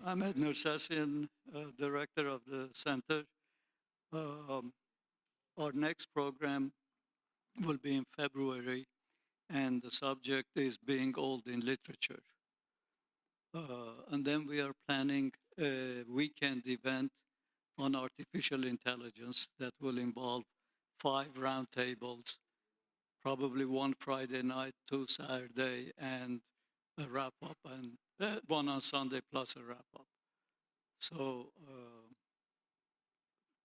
I'm Ed Nersessian, director of the center. Um, our next program will be in February, and the subject is being old in literature. And then we are planning a weekend event on artificial intelligence that will involve 5 roundtables, probably one Friday night, 2 Saturday, and a wrap-up, and one on Sunday plus a wrap-up. So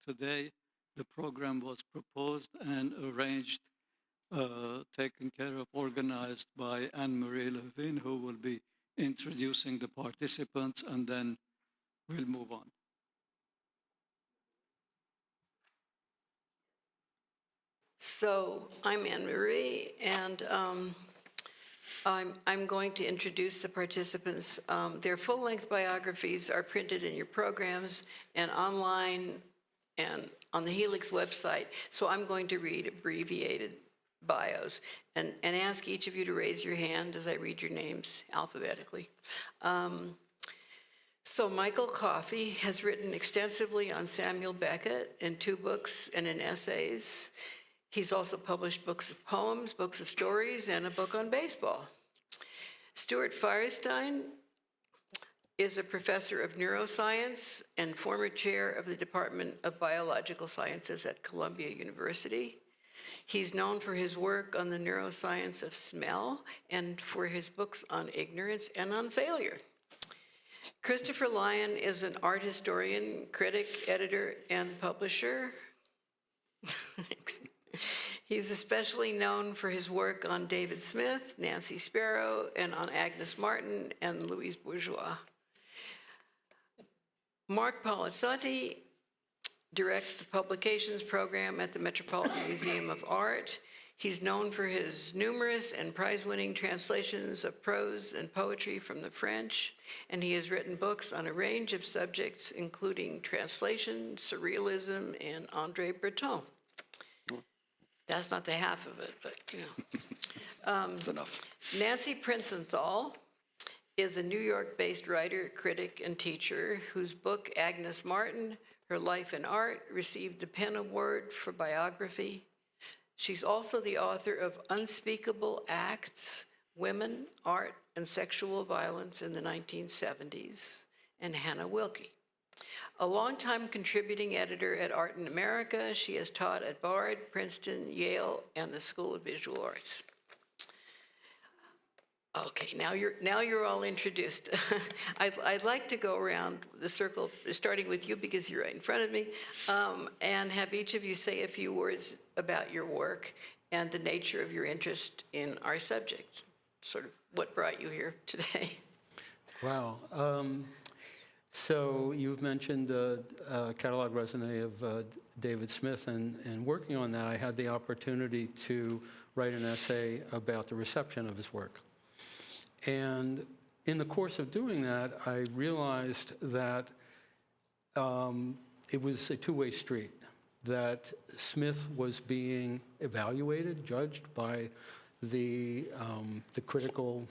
today, the program was proposed and arranged, taken care of, organized by Anne-Marie Levin, who will be introducing the participants, and then we'll move on. So I'm Anne-Marie, and I'm going to introduce the participants. Their full-length biographies are printed in your programs and online and on the Helix website. So I'm going to read abbreviated bios and ask each of you to raise your hand as I read your names alphabetically. So Michael Coffey has written extensively on Samuel Beckett in 2 books and in essays. He's also published books of poems, books of stories, and a book on baseball. Stuart Firestein is a professor of neuroscience and former chair of the Department of Biological Sciences at Columbia University. He's known for his work on the neuroscience of smell and for his books on ignorance and on failure. Christopher Lyon is an art historian, critic, editor, and publisher. He's especially known for his work on David Smith, Nancy Sparrow, and on Agnes Martin and Louise Bourgeois. Mark Polizzati directs the publications program at the Metropolitan Museum of Art. He's known for his numerous and prize-winning translations of prose and poetry from the French, and he has written books on a range of subjects, including translation, surrealism, and André Breton. That's not the half of it, but you know. That's enough. Nancy Princenthal is a New York-based writer, critic, and teacher whose book, Agnes Martin, Her Life in Art, received the PEN Award for biography. She's also the author of Unspeakable Acts, Women, Art, and Sexual Violence in the 1970s, and Hannah Wilke. A longtime contributing editor at Art in America, she has taught at Bard, Princeton, Yale, and the School of Visual Arts. Okay, now you're all introduced. I'd like to go around the circle, starting with you because you're right in front of me, and have each of you say a few words about your work and the nature of your interest in our subject, sort of what brought you here today. Wow. So you've mentioned the catalog raisonné of David Smith, and working on that, I had the opportunity to write an essay about the reception of his work. And in the course of doing that, I realized that it was a two-way street, that Smith was being evaluated, judged by the critical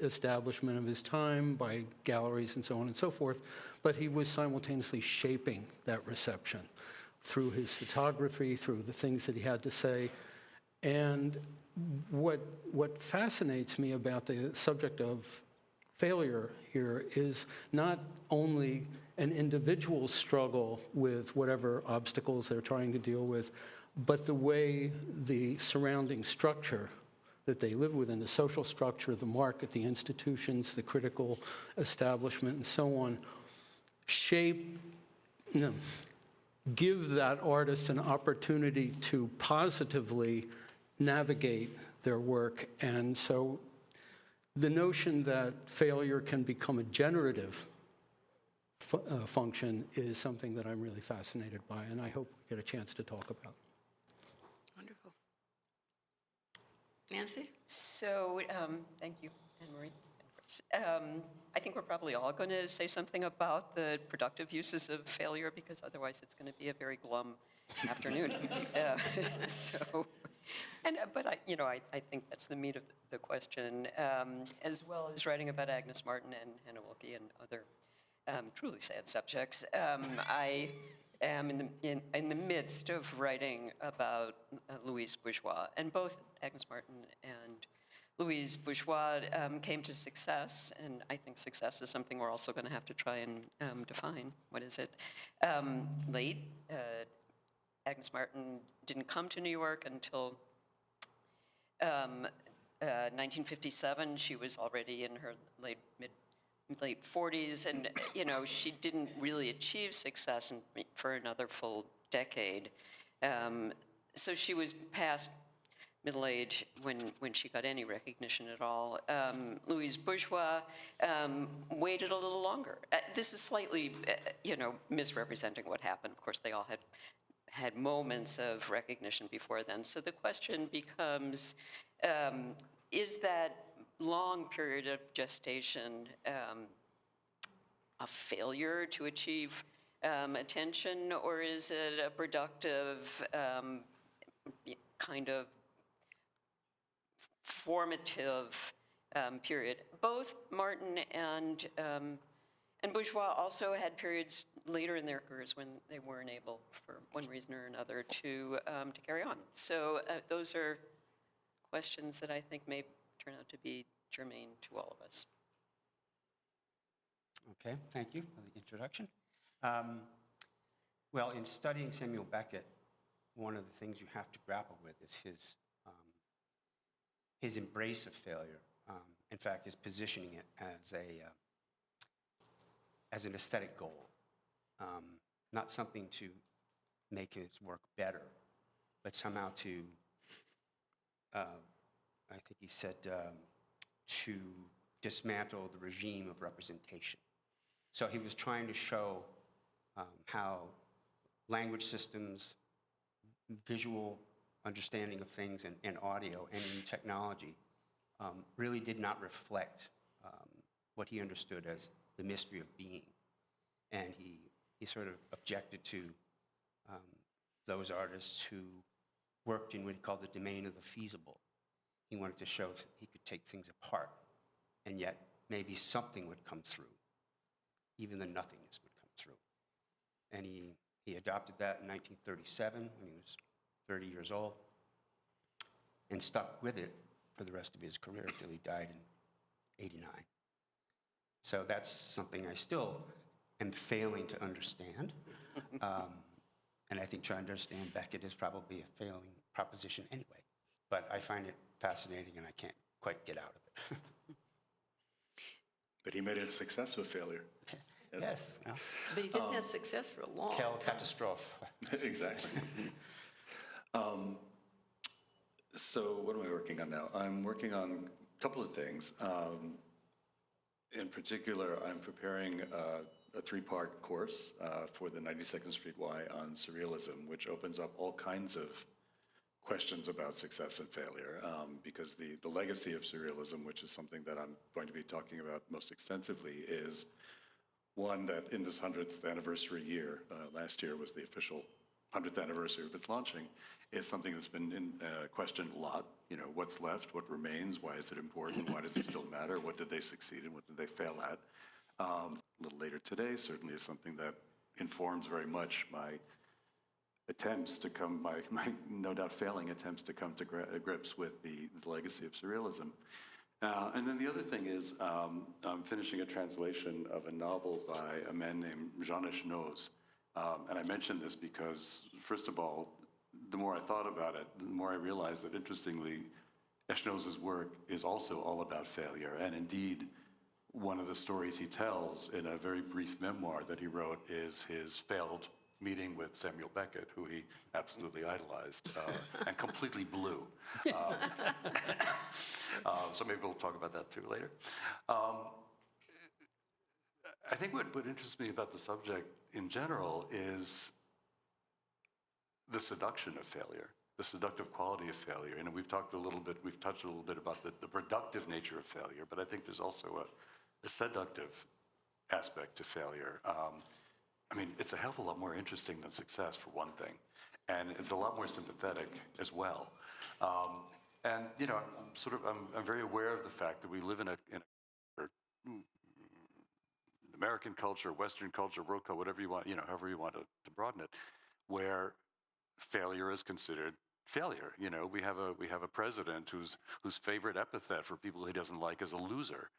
establishment of his time, by galleries and so on and so forth, but he was simultaneously shaping that reception through his photography, through the things that he had to say. And what fascinates me about the subject of failure here is not only an individual struggle with whatever obstacles they're trying to deal with, but the way the surrounding structure that they live within, the social structure, the market, the institutions, the critical establishment, and so on, shape, give that artist an opportunity to positively navigate their work. And so the notion that failure can become a generative function is something that I'm really fascinated by, and I hope we get a chance to talk about. Wonderful. Nancy? So, thank you, Anne-Marie. I think we're probably all going to say something about the productive uses of failure, because otherwise it's going to be a very glum afternoon. But I think that's the meat of the question, as well as writing about Agnes Martin and Hannah Wilke and other truly sad subjects. I am in the midst of writing about Louise Bourgeois, and both Agnes Martin and Louise Bourgeois came to success, and I think success is something we're also going to have to try and define. What is it? Late. Agnes Martin didn't come to New York until 1957. She was already in her late 40s, and she didn't really achieve success for another full decade. So she was past middle age when she got any recognition at all. Louise Bourgeois waited a little longer. This is slightly, misrepresenting what happened. Of course, they all had moments of recognition before then. So the question becomes, is that long period of gestation a failure to achieve attention, or is it a productive kind of formative period? Both Martin and Bourgeois also had periods later in their careers when they weren't able, for one reason or another, to carry on. So those are questions that I think may turn out to be germane to all of us. Okay, thank you for the introduction. Well, in studying Samuel Beckett, one of the things you have to grapple with is his embrace of failure. In fact, his positioning it as an aesthetic goal, not something to make his work better, but somehow to, I think he said, to dismantle the regime of representation. So he was trying to show how language systems, visual understanding of things, and audio, and new technology really did not reflect what he understood as the mystery of being. And he sort of objected to those artists who worked in what he called the domain of the feasible. He wanted to show that he could take things apart, and yet maybe something would come through. Even the nothingness would come through. And he adopted that in 1937 when he was 30 years old, and stuck with it for the rest of his career until he died in '89. So that's something I still am failing to understand. And I think trying to understand Beckett is probably a failing proposition anyway. But I find it fascinating, and I can't quite get out of it. But he made it a success or failure. Yes. No. But he didn't have success for a long Quelle time. catastrophe. Exactly. So what am I working on now? I'm working on a couple of things. In particular, I'm preparing a three-part course for the 92nd Street Y on surrealism, which opens up all kinds of questions about success and failure, because the legacy of surrealism, which is something that I'm going to be talking about most extensively, is one that in this 100th anniversary year, last year was the official 100th anniversary of its launching, is something that's been questioned a lot. What's left, what remains, why is it important, why does it still matter, what did they succeed in, what did they fail at? A little later today certainly is something that informs very much my attempts to come, my no doubt failing attempts to come to grips with the legacy of surrealism. And then the other thing is, I'm finishing a translation of a novel by a man named Jean Echenoz. And I mention this because, first of all, the more I thought about it, the more I realized that, interestingly, Echenoz's work is also all about failure. And indeed, one of the stories he tells in a very brief memoir that he wrote is his failed meeting with Samuel Beckett, who he absolutely idolized and completely blew. So maybe we'll talk about that too later. I think what interests me about the subject in general is the seduction of failure, the seductive quality of failure. We've touched a little bit about the productive nature of failure, but I think there's also a seductive aspect to failure. It's a hell of a lot more interesting than success, for one thing, and it's a lot more sympathetic as well. I'm very aware of the fact that we live in a American culture, Western culture, world culture, whatever you want, however you want to broaden it, where failure is considered failure. We have a president whose favorite epithet for people he doesn't like is a loser.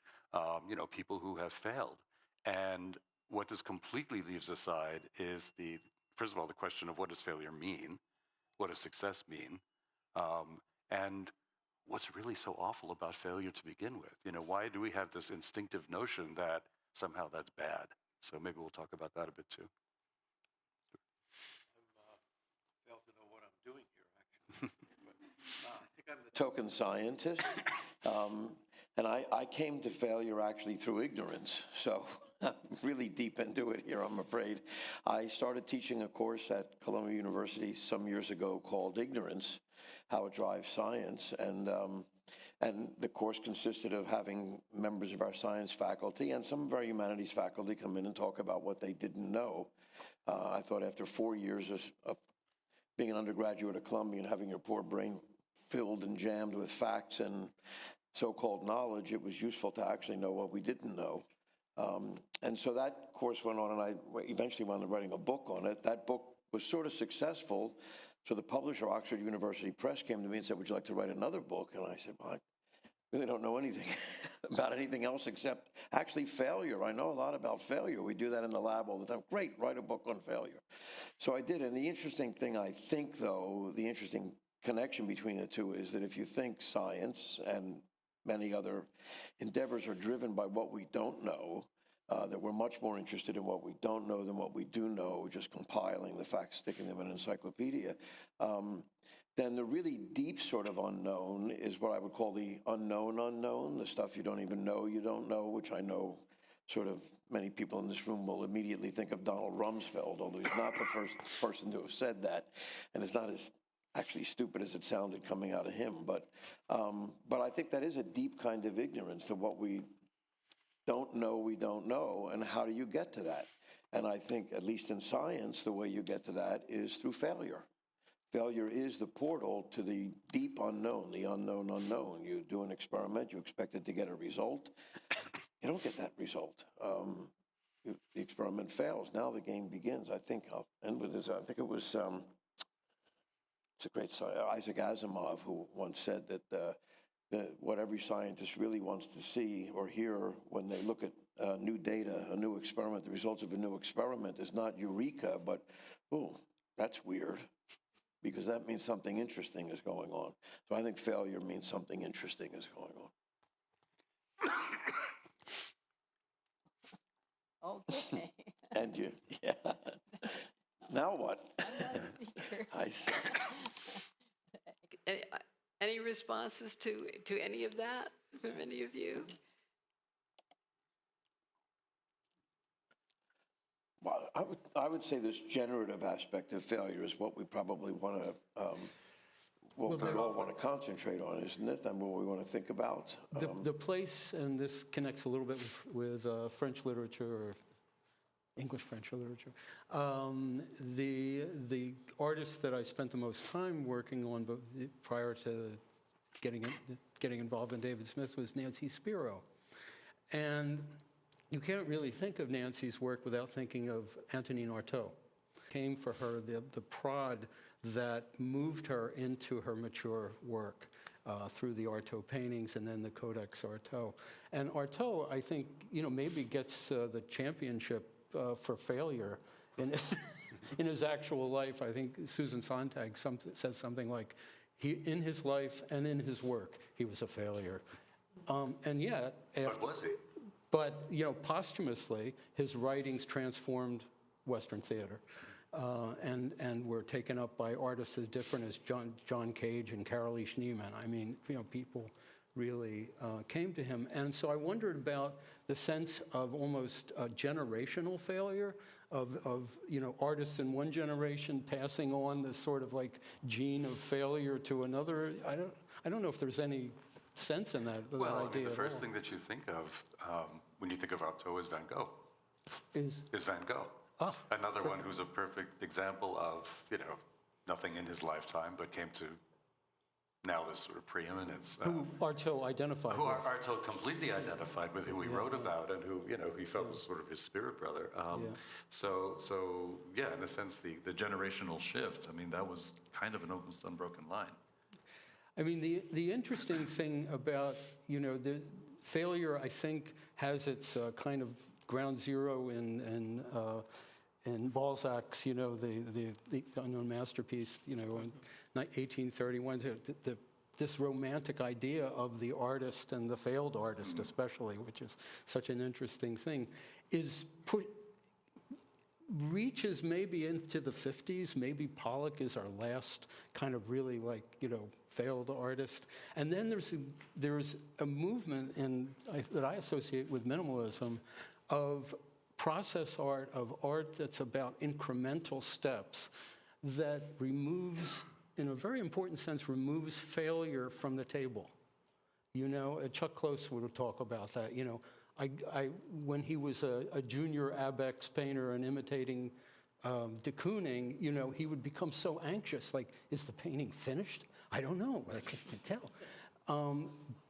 People who have failed. And what this completely leaves aside is first of all, the question of what does failure mean? What does success mean? And what's really so awful about failure to begin with? Why do we have this instinctive notion that somehow that's bad? So maybe we'll talk about that a bit too. Fail to know what I'm doing here, actually. I think I'm the token scientist, and I came to failure actually through ignorance. So I'm really deep into it here, I'm afraid. I started teaching a course at Columbia University some years ago called Ignorance, How It Drives Science, and the course consisted of having members of our science faculty and some of our humanities faculty come in and talk about what they didn't know. I thought after 4 years of being an undergraduate at Columbia and having your poor brain filled and jammed with facts and so-called knowledge, it was useful to actually know what we didn't know. And so that course went on, and I eventually wound up writing a book on it. That book was sort of successful, so the publisher, Oxford University Press, came to me and said, "Would you like to write another book?" And I said, "Well, I really don't know anything about anything else except actually failure. I know a lot about failure. We do that in the lab all the time. Great, write a book on failure." So I did, and the interesting thing, I think, though, the interesting connection between the two is that if you think science and many other endeavors are driven by what we don't know, that we're much more interested in what we don't know than what we do know, just compiling the facts, sticking them in an encyclopedia, then the really deep sort of unknown is what I would call the unknown, the stuff you don't even know you don't know, which I know sort of many people in this room will immediately think of Donald Rumsfeld, although he's not the first person to have said that, and it's not as actually stupid as it sounded coming out of him. But I think that is a deep kind of ignorance to what we don't know we don't know, and how do you get to that? And I think, at least in science, the way you get to that is through failure. Failure is the portal to the deep unknown, the unknown unknown. You do an experiment, you expect it to get a result. You don't get that result. The experiment fails. Now the game begins. I think I'll end with this. I think it was, it's a great Isaac Asimov who once said that what every scientist really wants to see or hear when they look at new data, a new experiment, the results of a new experiment is not eureka, but, oh, that's weird, because that means something interesting is going on. So I think failure means something interesting is going on. Okay. And you, yeah. Now what? Last speaker. I see. Any responses to any of that from any of you? Well, I would say this generative aspect of failure is what we probably want to, what we all want to concentrate on, isn't it? And what we want to think about. The place, and this connects a little bit with French literature, or English-French literature. The artist that I spent the most time working on prior to getting involved in David Smith was Nancy Spiro. And you can't really think of Nancy's work without thinking of Antonin Artaud. Came for her the prod that moved her into her mature work through the Artaud paintings and then the Codex Artaud. And Artaud, I think, maybe gets the championship for failure in his actual life. I think Susan Sontag says something like, in his life and in his work, he was a failure. And yet, But was he? But posthumously, his writings transformed Western theater, and were taken up by artists as different as John Cage and Carolee Schneemann. I mean, people really came to him. And so I wondered about the sense of almost a generational failure of artists in one generation passing on this sort of like gene of failure to another. I don't know if there's any sense in that, Well, that idea the at first all. thing that you think of when you think of Artaud is Van Gogh. Is Van Gogh. Another one who's a perfect example of, nothing in his lifetime, but came to now this sort of preeminence. Who Artaud identified Who with. Artaud completely identified with, who he wrote about, and who, he felt was sort of his spirit brother. So yeah, in a sense, the generational shift, I mean, that was kind of an almost unbroken line. I mean, the interesting thing about, the failure, I think, has its kind of ground zero in Balzac's, the unknown masterpiece, in 1831. This romantic idea of the artist and the failed artist, especially, which is such an interesting thing, reaches maybe into the 50s. Maybe Pollock is our last kind of really failed artist. And then there's a movement that I associate with minimalism of process art, of art that's about incremental steps that removes, in a very important sense, removes failure from the table. Chuck Close would talk about that. When he was a junior Abex painter and imitating de Kooning, he would become so anxious, like, is the painting finished? I don't know, I can't tell.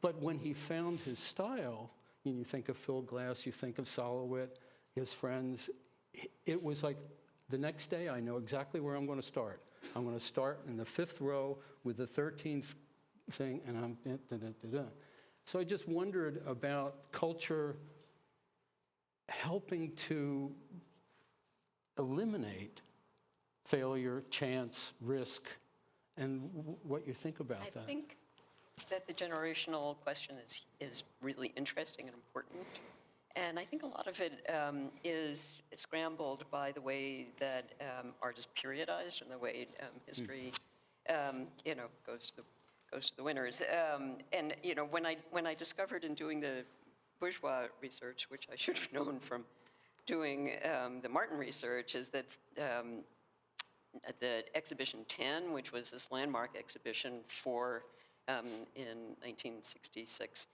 But when he found his style, and you think of Phil Glass, you think of Solowit, his friends, it was like, the next day I know exactly where I'm going to start. I'm going to start in the 5th row with the 13th thing, and I'm da-da-da-da-da. So I just wondered about culture helping to eliminate failure, chance, risk, and what you think about that. I think that the generational question is really interesting and important. And I think a lot of it is scrambled by the way that art is periodized and the way history, goes to the winners. And when I discovered in doing the bourgeois research, which I should have known from doing the Martin research, is that at the exhibition 10, which was this landmark exhibition in 1966.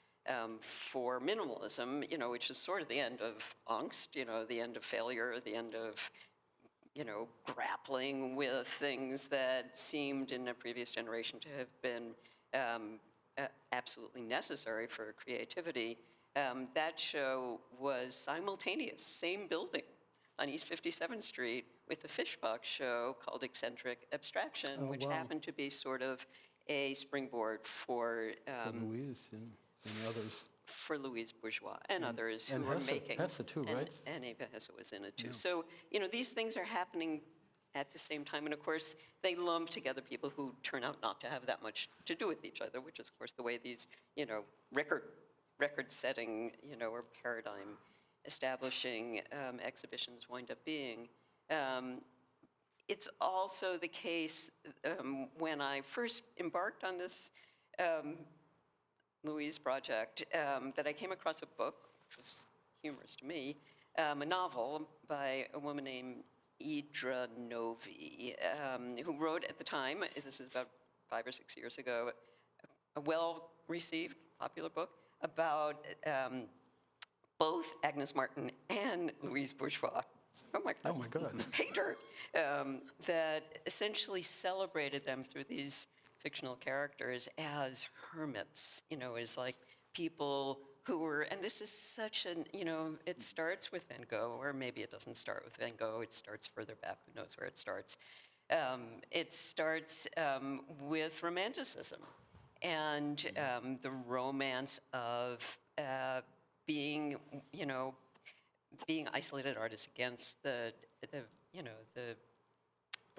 For minimalism, which is sort of the end of angst, the end of failure, the end of, grappling with things that seemed in a previous generation to have been absolutely necessary for creativity. That show was simultaneous, same building on East 57th Street with the Fishbach show called Eccentric Abstraction, which happened to be sort of a springboard for Louise and others. For Louise Bourgeois and others who were Hesse, making. Hesse too, right? And Eva Hesse was in it too. Yeah. So, these things are happening at the same time. And of course, they lump together people who turn out not to have that much to do with each other, which is, of course, the way these, record-setting, or paradigm establishing exhibitions wind up being. It's also the case when I first embarked on this Louise project, that I came across a book, which was humorous to me, a novel by a woman named Idra Novi, who wrote at the time, this is about 5 or 6 years ago, a well-received, popular book about both Agnes Martin and Louise Bourgeois. Oh my God. Hater. That essentially celebrated them through these fictional characters as hermits, as like people who were, and this is such an, it starts with Van Gogh, or maybe it doesn't start with Van Gogh, it starts further back, who knows where it starts. It starts with Romanticism and the romance of being isolated artists against the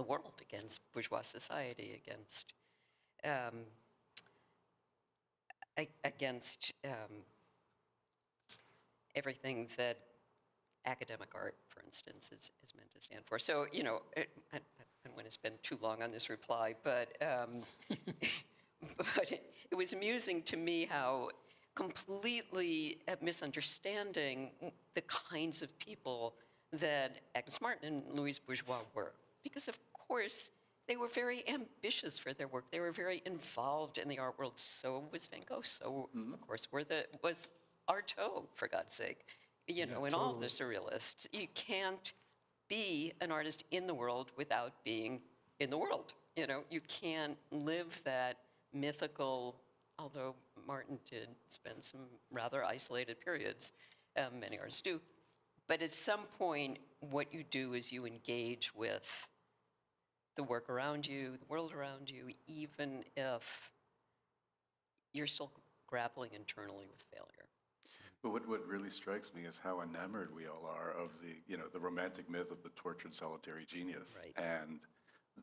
world, against bourgeois society, against everything that academic art, for instance, is meant to stand for. So, I don't want to spend too long on this reply, but but it was amusing to me how completely misunderstanding the kinds of people that Agnes Martin and Louise Bourgeois were. Because, of course, they were very ambitious for their work. They were very involved in the art world. So was Van Gogh. So, of course, was Artaud, for God's sake. And all the surrealists. You can't be an artist in the world without being in the world. You can't live that mythical, although Martin did spend some rather isolated periods, many artists do. But at some point, what you do is you engage with the work around you, the world around you, even if you're still grappling internally with failure. But what really strikes me is how enamored we all are of the romantic myth of the tortured solitary genius. Right. And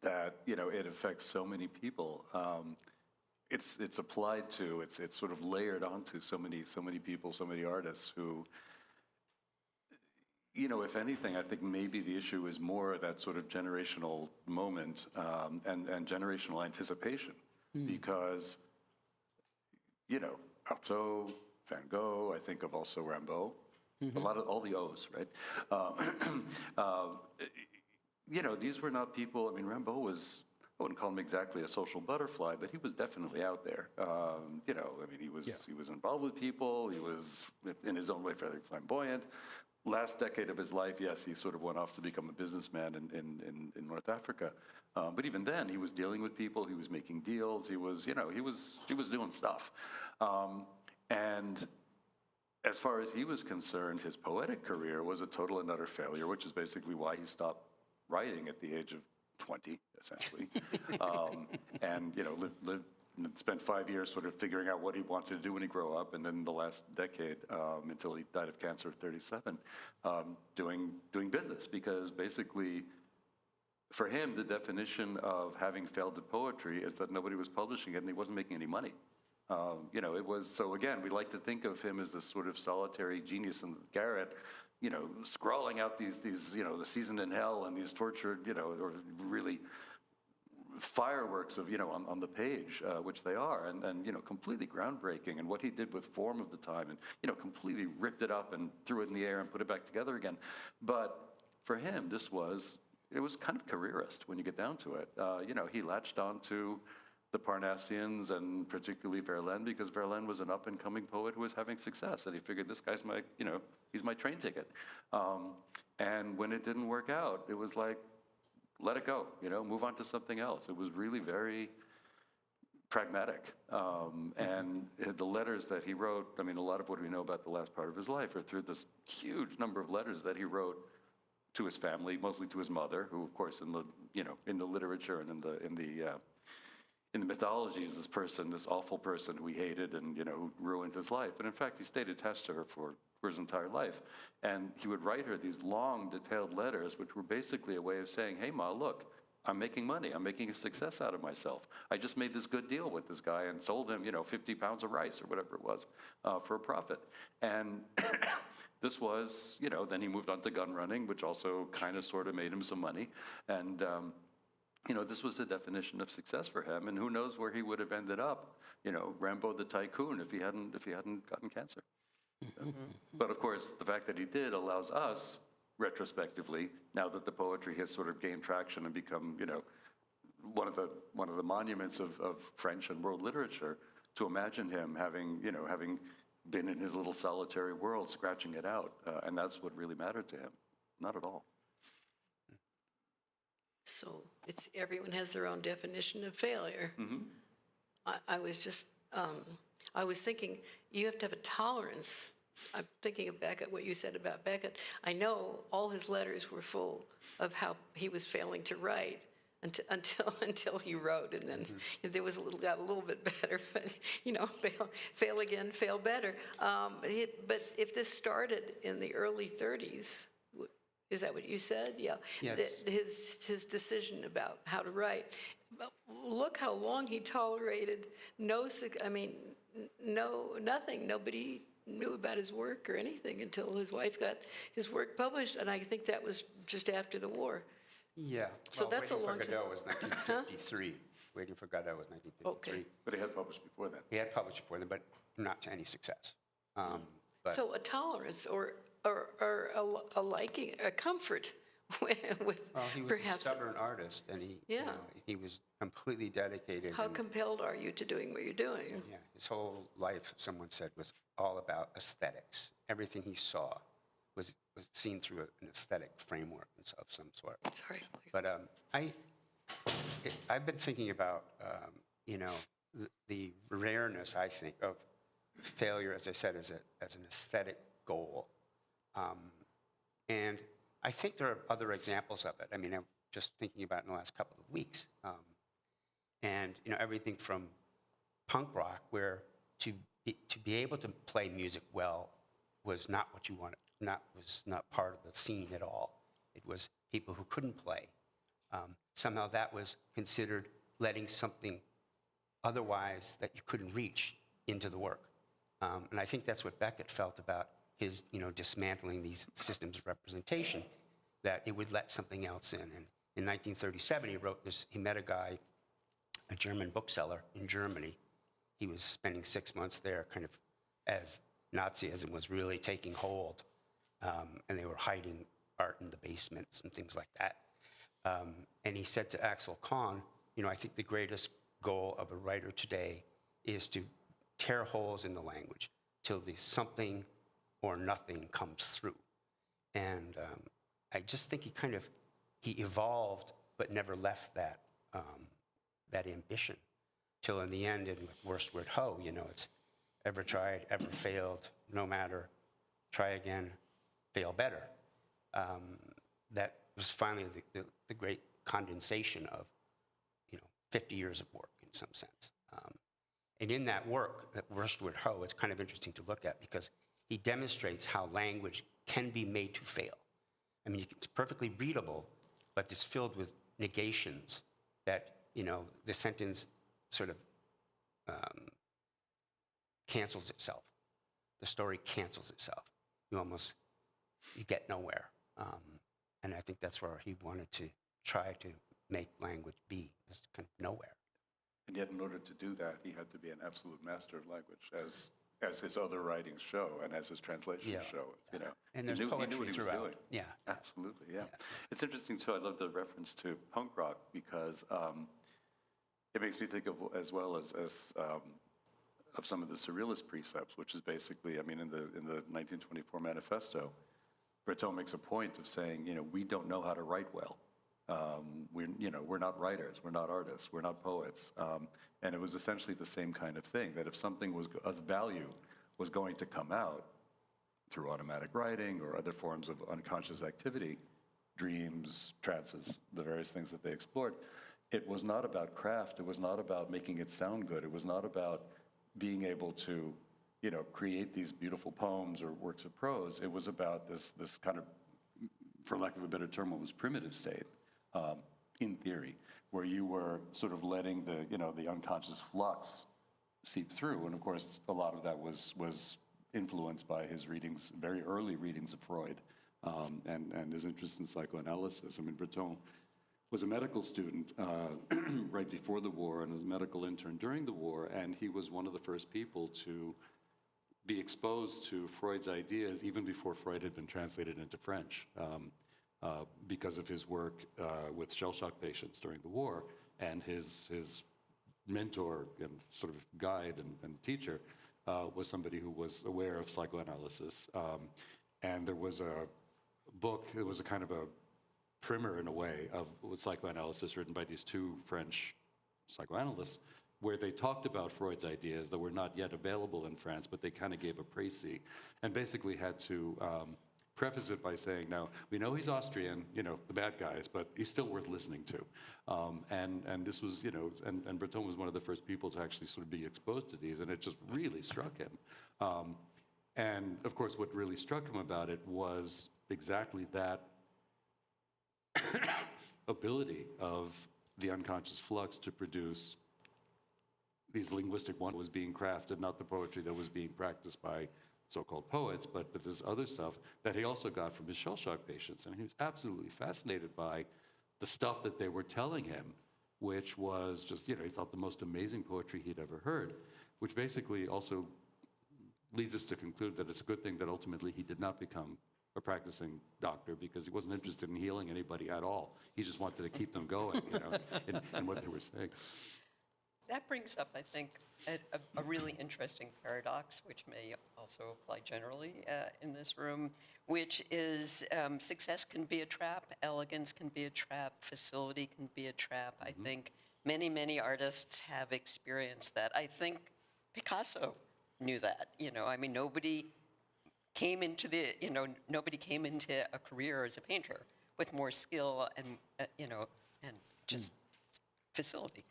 that, it affects so many people. It's applied to, it's sort of layered onto so many people, so many artists who, if anything, I think maybe the issue is more that sort of generational moment and generational anticipation. Because, Artaud, Van Gogh, I think of also Rimbaud, a lot of all the O's, right? These were not people. I mean, Rimbaud was, I wouldn't call him exactly a social butterfly, but he was definitely out there. He was involved with people. He was, in his own way, fairly flamboyant. Last decade of his life, yes, he sort of went off to become a businessman in North Africa. But even then, he was dealing with people. He was making deals. He was doing stuff. And as far as he was concerned, his poetic career was a total and utter failure, which is basically why he stopped writing at the age of 20, essentially. Spent 5 years sort of figuring out what he wanted to do when he grew up, and then the last decade, until he died of cancer at 37, doing business, because basically, for him, the definition of having failed at poetry is that nobody was publishing it and he wasn't making any money. It was, so again, we like to think of him as this sort of solitary genius in the garret, scrawling out these, the season in hell and these tortured, or really fireworks of, on the page, which they are, and completely groundbreaking. And what he did with form of the time, and, completely ripped it up and threw it in the air and put it back together again. But for him, it was kind of careerist when you get down to it. He latched on to the Parnassians, and particularly Verlaine, because Verlaine was an up-and-coming poet who was having success, and he figured, this guy's my, he's my train ticket. And when it didn't work out, it was like, let it go, move on to something else. It was really very pragmatic. And the letters that he wrote, a lot of what we know about the last part of his life are through this huge number of letters that he wrote to his family, mostly to his mother, who, of course, in the literature and in the mythology is this awful person who he hated and, who ruined his life. But in fact, he stayed attached to her for his entire life. And he would write her these long, detailed letters, which were basically a way of saying, hey, Ma, look, I'm making money. I'm making a success out of myself. I just made this good deal with this guy and sold him, 50 pounds of rice or whatever it was for a profit. And this was, then he moved on to gun running, which also kind of sort of made him some money. And, this was the definition of success for him, and who knows where he would have ended up, Rimbaud the tycoon, if he hadn't gotten cancer. But of course, the fact that he did allows us, retrospectively, now that the poetry has sort of gained traction and become, one of the monuments of French and world literature, to imagine him having been in his little solitary world, scratching it out, and that's what really mattered to him. Not at all. So everyone has their own definition of failure. I was thinking you have to have a tolerance. I'm thinking of Beckett, what you said about Beckett. I know all his letters were full of how he was failing to write until he wrote, and then there was got a little bit better, but fail again, fail better. But if this started in the early 30s. Is that what you said? Yeah. Yes. His decision about how to write. But look how long he tolerated nothing. Nobody knew about his work or anything until his wife got his work published, and I think that was just after the war. Yeah. So that's a long time. Waiting for Godot was 1953. Waiting for Godot was 1953. Okay. But he had published before then. He had published before then, but not to any success. But So a tolerance or a liking, a comfort with he was perhaps. a stubborn artist, and he was completely dedicated. How and, compelled are you to doing what you're doing? yeah, his whole life, someone said, was all about aesthetics. Everything he saw was seen through an aesthetic framework of some sort. Sorry. But I've been thinking about, the rareness, I think, of failure, as I said, as an aesthetic goal. And I think there are other examples of it. I mean, I'm just thinking about it in the last couple of weeks. And everything from punk rock, where to be able to play music well was not what you wanted, was not part of the scene at all. It was people who couldn't play. Somehow that was considered letting something otherwise that you couldn't reach into the work. And I think that's what Beckett felt about his, dismantling these systems of representation, that it would let something else in. And in 1937, he wrote this, he met a guy, a German bookseller in Germany. He was spending 6 months there, kind of as Nazism was really taking hold, and they were hiding art in the basements and things like that. And he said to Axel Kahn, I think the greatest goal of a writer today is to tear holes in the language till the something or nothing comes through. And I just think he evolved, but never left that ambition. Till in the end, in Worstward Ho, it's ever tried, ever failed, no matter, try again, fail better. That was finally the great condensation of 50 years of work in some sense. And in that work, that Worstward Ho, it's kind of interesting to look at because he demonstrates how language can be made to fail. I mean, it's perfectly readable, but it's filled with negations that, the sentence sort of cancels itself. The story cancels itself. You get nowhere. And I think that's where he wanted to try to make language be, just kind of nowhere. And yet, in order to do that, he had to be an absolute master of language, as his other writings show, and as his translations show. And there's he knew poetry what he was throughout. doing. Yeah, Absolutely, yeah. It's interesting too. I love the reference to punk rock because it makes me think of as well as of some of the surrealist precepts, which is basically, I mean, in the 1924 manifesto, Breton makes a point of saying, we don't know how to write well. We're not writers, we're not artists, we're not poets. And it was essentially the same kind of thing, that if something of value was going to come out through automatic writing or other forms of unconscious activity, dreams, trances, the various things that they explored, it was not about craft, it was not about making it sound good, it was not about being able to, create these beautiful poems or works of prose. It was about this kind of, for lack of a better term, what was primitive state, in theory, where you were sort of letting the unconscious flux seep through. And of course, a lot of that was influenced by his readings, very early readings of Freud, and his interest in psychoanalysis. I mean, Breton was a medical student right before the war and was a medical intern during the war, and he was one of the first people to be exposed to Freud's ideas even before Freud had been translated into French, because of his work with shell shock patients during the war. And his mentor and sort of guide and teacher was somebody who was aware of psychoanalysis. And there was a book, it was a kind of a primer in a way of psychoanalysis written by these two French psychoanalysts, where they talked about Freud's ideas that were not yet available in France, but they kind of gave a précis, and basically had to preface it by saying, now, we know he's Austrian, the bad guys, but he's still worth listening to. And this was, and Breton was one of the first people to actually sort of be exposed to these, and it just really struck him. And of course, what really struck him about it was exactly that ability of the unconscious flux to produce these linguistic one was being crafted, not the poetry that was being practiced by so-called poets, but this other stuff that he also got from his shell shock patients. And he was absolutely fascinated by the stuff that they were telling him, which was just, he thought the most amazing poetry he'd ever heard, which basically also leads us to conclude that it's a good thing that ultimately he did not become a practicing doctor, because he wasn't interested in healing anybody at all. He just wanted to keep them going, in what they were saying. That brings up, I think, a really interesting paradox, which may also apply generally in this room, which is success can be a trap, elegance can be a trap, facility can be a trap. I think many, many artists have experienced that. I think Picasso knew that. I mean, nobody came into a career as a painter with more skill and and just facility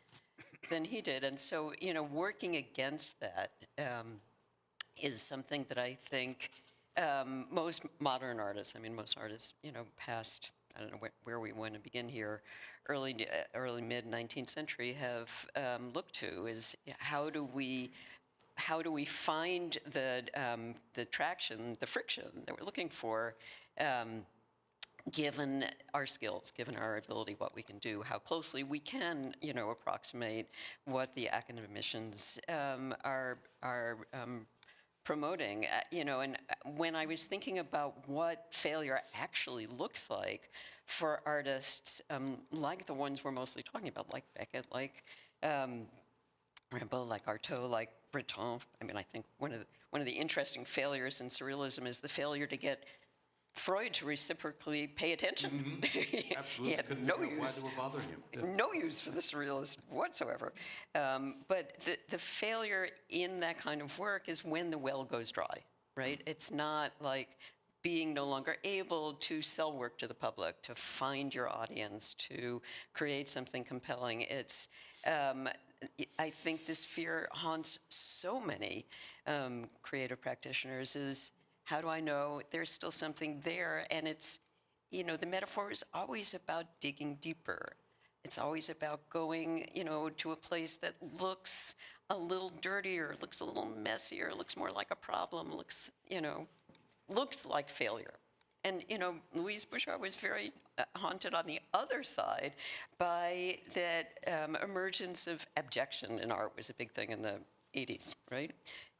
than he did. And so, working against that is something that I think most modern artists, most artists, past, I don't know where we want to begin here, early mid 19th century have looked to is how do we find the traction, the friction that we're looking for, given our skills, given our ability, what we can do, how closely we can, approximate what the academicians are promoting. And when I was thinking about what failure actually looks like for artists like the ones we're mostly talking about, like Beckett, like Rimbaud, like Artaud, like Breton. I think one of the interesting failures in surrealism is the failure to get Freud to reciprocally pay attention. He had no use. Why they were bothering him. No use for the surrealist whatsoever. But the failure in that kind of work is when the well goes dry, right? It's not like being no longer able to sell work to the public, to find your audience, to create something compelling. It's I think this fear haunts so many creative practitioners is, how do I know there's still something there? And it's, the metaphor is always about digging deeper. It's always about going, to a place that looks a little dirtier, looks a little messier, looks more like a problem, looks like failure. And, Louise Bouchard was very haunted on the other side by that emergence of abjection in art was a big thing in the 80s, right?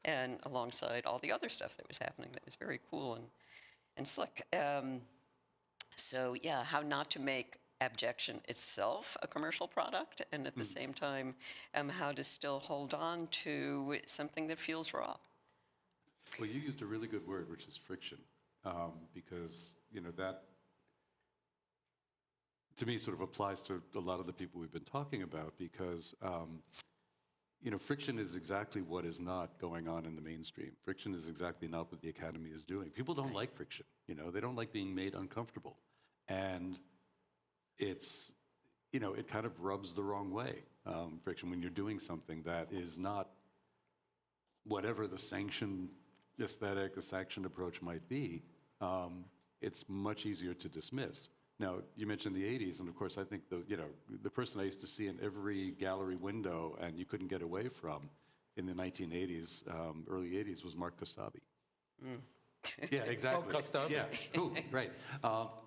And alongside all the other stuff that was happening that was very cool and slick. So yeah, how not to make abjection itself a commercial product, and at the same time, how to still hold on to something that feels raw. Well, you used a really good word, which is friction, because, that, to me, sort of applies to a lot of the people we've been talking about, because friction is exactly what is not going on in the mainstream. Friction is exactly not what the Academy is doing. People don't like friction, they don't like being made uncomfortable. And it's, it kind of rubs the wrong way, friction, when you're doing something that is not whatever the sanctioned aesthetic, the sanctioned approach might be, it's much easier to dismiss. Now, you mentioned the 80s, and of course, I think the person I used to see in every gallery window and you couldn't get away from in the 1980s, early 80s, was Mark Kostabi. Yeah, exactly. Oh, Kostabi. Yeah, right.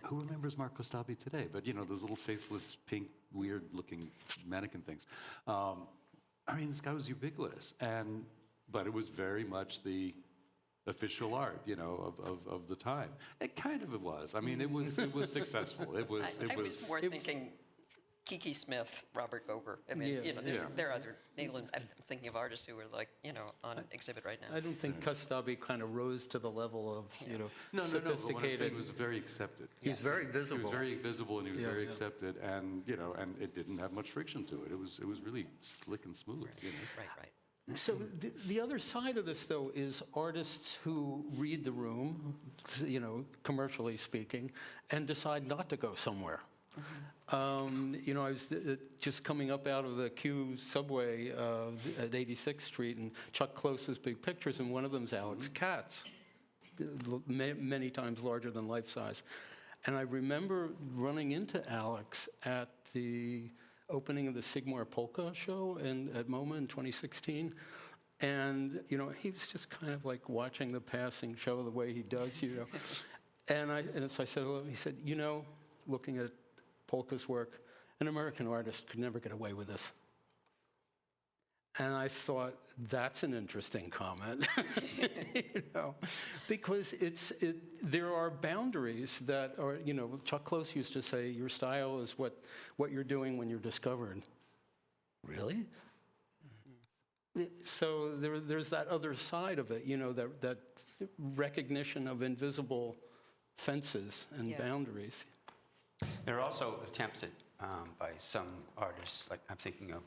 Who remembers Mark Kostabi today? But, those little faceless, pink, weird-looking mannequin things. This guy was ubiquitous, but it was very much the official art, of the time. It kind of was. It was successful. It was. I was more thinking Kiki Smith, Robert Gogh. There are other England. I'm thinking of artists who are on exhibit right now. I don't think Kostabi kind of rose to the level of No, sophisticated. What I'm saying, he was very accepted. He's very visible. He was very visible, and he was very accepted, and and it didn't have much friction to it. It was really slick and smooth. Right. So the other side of this, though, is artists who read the room, commercially speaking, and decide not to go somewhere. I was just coming up out of the Q subway at 86th Street, and Chuck Close's big pictures, and one of them's Alex Katz, many times larger than life size. And I remember running into Alex at the opening of the Sigmund Polka show at MoMA in 2016. And, he was just kind of like watching the passing show the way he does, And so I said hello. He said, looking at Polka's work, an American artist could never get away with this. And I thought, that's an interesting comment, because there are boundaries that are, Chuck Close used to say, your style is what you're doing when you're discovered. Really? So there's that other side of it, that recognition of invisible fences and boundaries. There are also attempts at by some artists, like I'm thinking of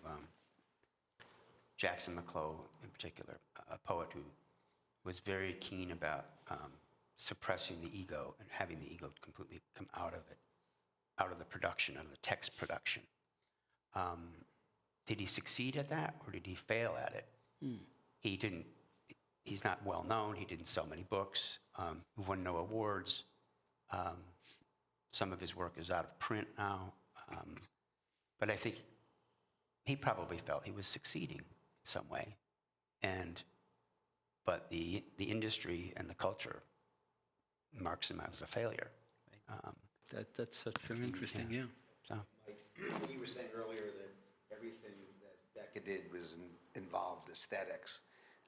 Jackson McClough in particular, a poet who was very keen about suppressing the ego and having the ego completely come out of it, out of the production, out of the text production. Did he succeed at that, or did he fail at it? He didn't. He's not well known. He didn't sell many books. He won no awards. Some of his work is out of print now. But I think he probably felt he was succeeding in some way. But the industry and the culture marks him as a failure. That's such an interesting, yeah. So. You were saying earlier that everything that Beckett did was involved aesthetics.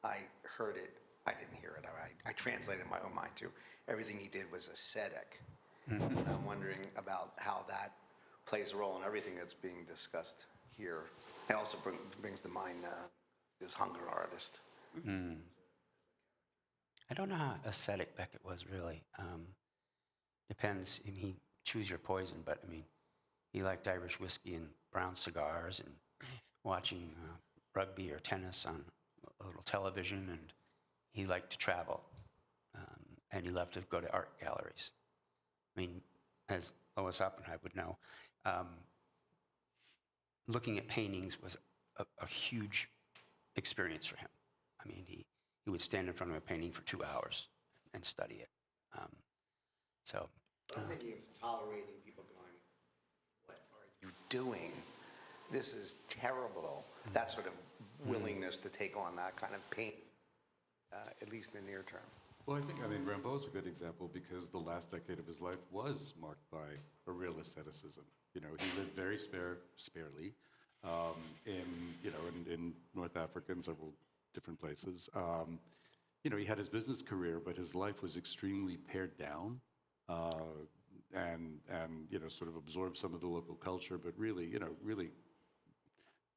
I heard it, I didn't hear it, I translated in my own mind too. Everything he did was aesthetic. And I'm wondering about how that plays a role in everything that's being discussed here. It also brings to mind this hunger artist. I don't know how aesthetic Beckett was really. Depends. I mean, he choose your poison, but I mean, he liked Irish whiskey and brown cigars and watching rugby or tennis on a little television, and he liked to travel, and he loved to go to art galleries. I mean, as Lois Oppenheim would know, looking at paintings was a huge experience for him. I mean, he would stand in front of a painting for 2 hours and study it. I'm thinking of tolerating people going, what are you doing? This is terrible. That sort of willingness to take on that kind of pain, at least in the near term. Well, I mean, Rimbaud's a good example because the last decade of his life was marked by a real asceticism. You know, he lived very sparely in North Africa and several different places. You know, he had his business career, but his life was extremely pared down, and you know, sort of absorbed some of the local culture, but really,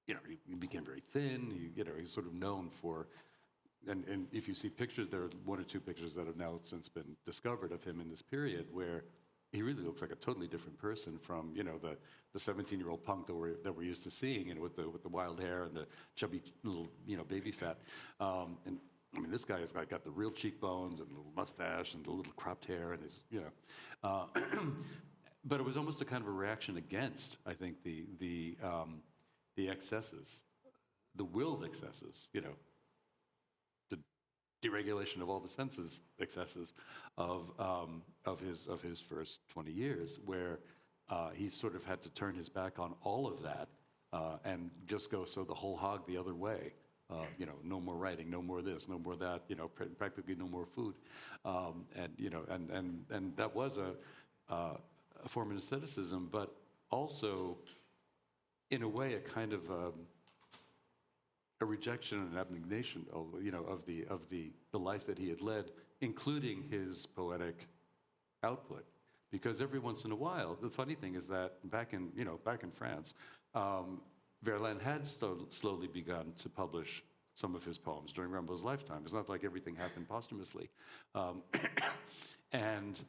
he became very thin. He's sort of known for. And if you see pictures, there are 1 or 2 pictures that have now since been discovered of him in this period where he really looks like a totally different person from, you know, the 17-year-old punk that we're used to seeing, you know, with the wild hair and the chubby little, you know, baby fat. And I mean, this guy has got the real cheekbones and the little mustache and the little cropped hair and his, you know. But it was almost a kind of a reaction against, I think, the excesses, the willed excesses, you know, deregulation of all the senses excesses of his first 20 years, where he sort of had to turn his back on all of that and just go the whole hog the other way. You know, no more writing, no more this, no more that. You know, practically no more food, and you know, and that was a form of asceticism, but also, in a way, a kind of a rejection and abnegation, you know, of the life that he had led, including his poetic output. Because every once in a while, the funny thing is that back in France, Verlaine had slowly begun to publish some of his poems during Rimbaud's lifetime. It's not like everything happened posthumously, and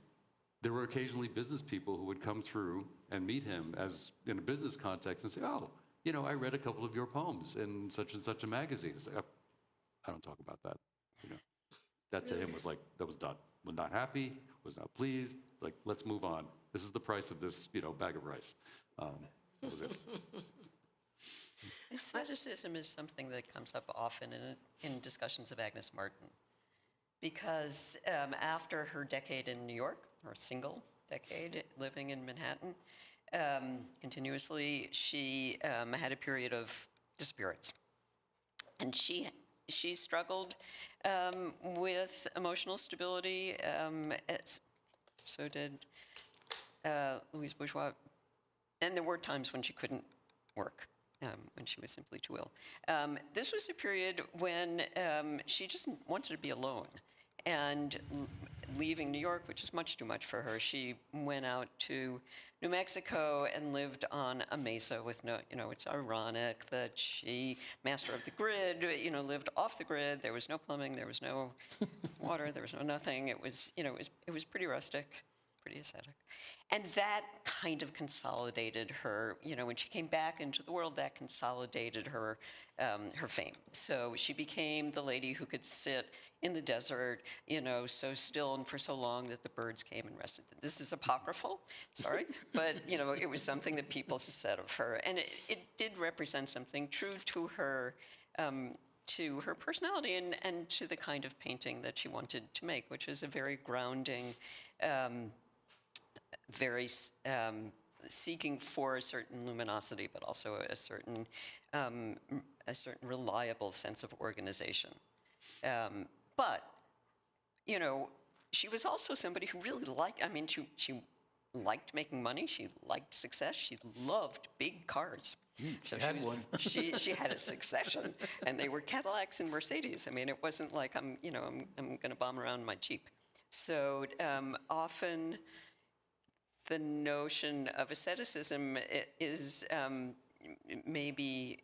there were occasionally business people who would come through and meet him as in a business context and say, "Oh, you know, I read a couple of your poems in such and such a magazine." It's like, oh, I don't talk about that. You know, that to him was like, that was done. Was not happy, was not pleased. Like, let's move on. This is the price of this, you know, bag of rice. That was it. Asceticism is something that comes up often in discussions of Agnes Martin, because after her decade in New York, her single decade living in Manhattan, continuously, she had a period of disappearance. And she struggled with emotional stability, so did Louise Bourgeois. And there were times when she couldn't work, when she was simply too ill. This was a period when she just wanted to be alone. And leaving New York, which is much too much for her, she went out to New Mexico and lived on a mesa with no, you know, it's ironic that she, master of the grid, you know, lived off the grid. There was no plumbing, there was no water, there was no nothing. It was, you know, it was pretty rustic. pretty ascetic. And that kind of consolidated her, when she came back into the world, that consolidated her, her fame. So she became the lady who could sit in the desert, so still and for so long that the birds came and rested. This is apocryphal, sorry, but, it was something that people said of her. And it did represent something true to her personality and to the kind of painting that she wanted to make, which is a very grounding, very seeking for a certain luminosity, but also a certain reliable sense of organization. But, she was also somebody who really liked, she liked making money, she liked success, she loved big cars. So she had one. she had a succession, and they were Cadillacs and Mercedes. It wasn't like I'm going to bomb around my Jeep. So often the notion of asceticism is maybe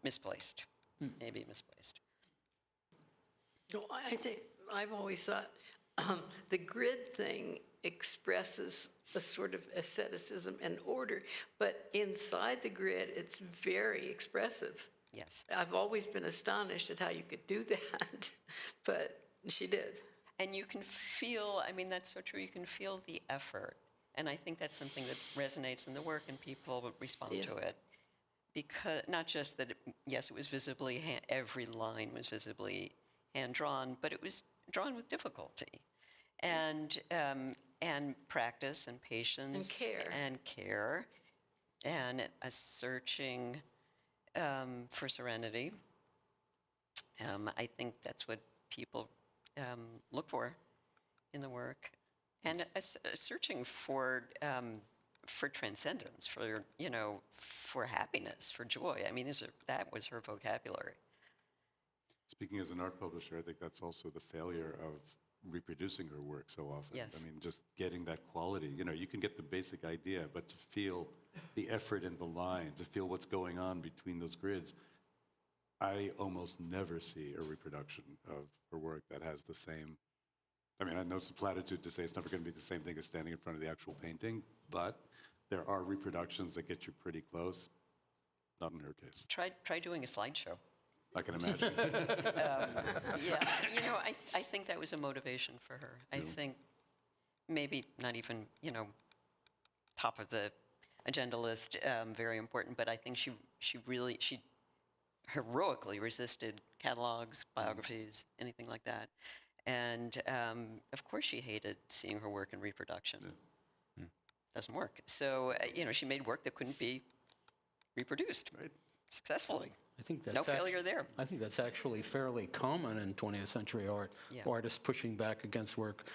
misplaced. Maybe misplaced. No, I think I've always thought the grid thing expresses a sort of asceticism and order, but inside the grid, it's very expressive. Yes. I've always been astonished at how you could do that, but she did. And you can feel, that's so true, you can feel the effort. And I think that's something that resonates in the work and people respond to it. Because not just that, it was visibly, every line was visibly hand-drawn, but it was drawn with difficulty. And practice and patience. And care. And a searching for serenity. I think that's what people look for in the work. And a searching for transcendence, for happiness, for joy. That was her vocabulary. Speaking as an art publisher, I think that's also the failure of reproducing her work so often. Yes. Just getting that quality. You can get the basic idea, but to feel the effort in the line, to feel what's going on between those grids, I almost never see a reproduction of her work that has the same. I know it's a platitude to say it's never going to be the same thing as standing in front of the actual painting, but there are reproductions that get you pretty close. Not in her case. Try doing a slideshow. I can imagine. I think that was a motivation for her. I think maybe not even, top of the agenda list, very important, but I think she heroically resisted catalogs, biographies, anything like that. And of course she hated seeing her work in reproduction. Doesn't work. So, she made work that couldn't be reproduced successfully. I think that's no failure there. I think that's actually fairly common in 20th century art. Yeah. Artists pushing back against work.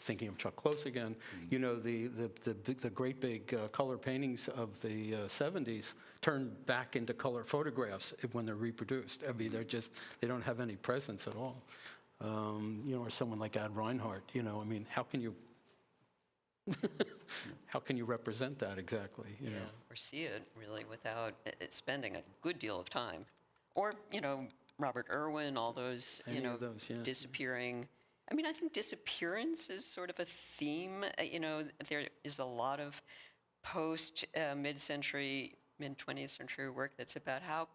Thinking of Chuck Close again, the great big color paintings of the 70s turned back into color photographs when they're reproduced. They don't have any presence at all. Or someone like Ad Reinhardt, how can you how can you represent that exactly? Or see it really without spending a good deal of time. Or, Robert Irwin, all those, disappearing. I think disappearance is sort of a theme. There is a lot of post-mid-century, mid-20th century work that's about how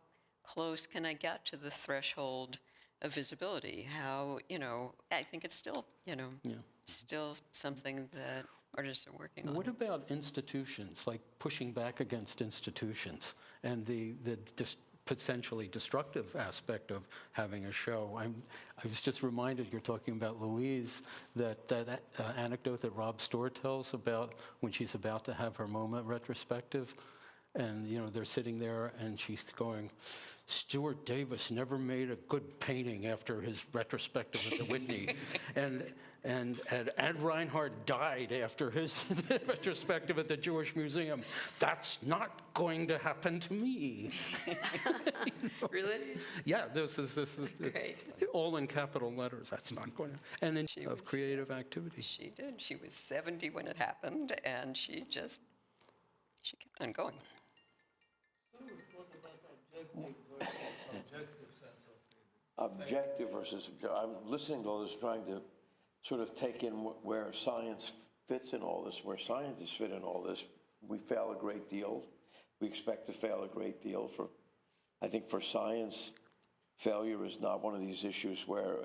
close can I get to the threshold of visibility? How, I think it's still, still something that artists are working on. What about institutions, like pushing back against institutions and the potentially destructive aspect of having a show? I was just reminded, you're talking about Louise, that anecdote that Rob Storr tells about when she's about to have her MoMA retrospective, and they're sitting there and she's going, Stuart Davis never made a good painting after his retrospective at the Whitney. And Ad Reinhardt died after his retrospective at the Jewish Museum. That's not going to happen to me. Really? Yeah, this is Great. all in capital letters. That's not going to. And then of creative activity. She did. She was 70 when it happened, and she kept on going. What about objective versus subjective sense of feeling? Objective versus subjective. I'm listening to all this, trying to sort of take in where science fits in all this, where scientists fit in all this. We fail a great deal. We expect to fail a great deal. I think for science, failure is not one of these issues where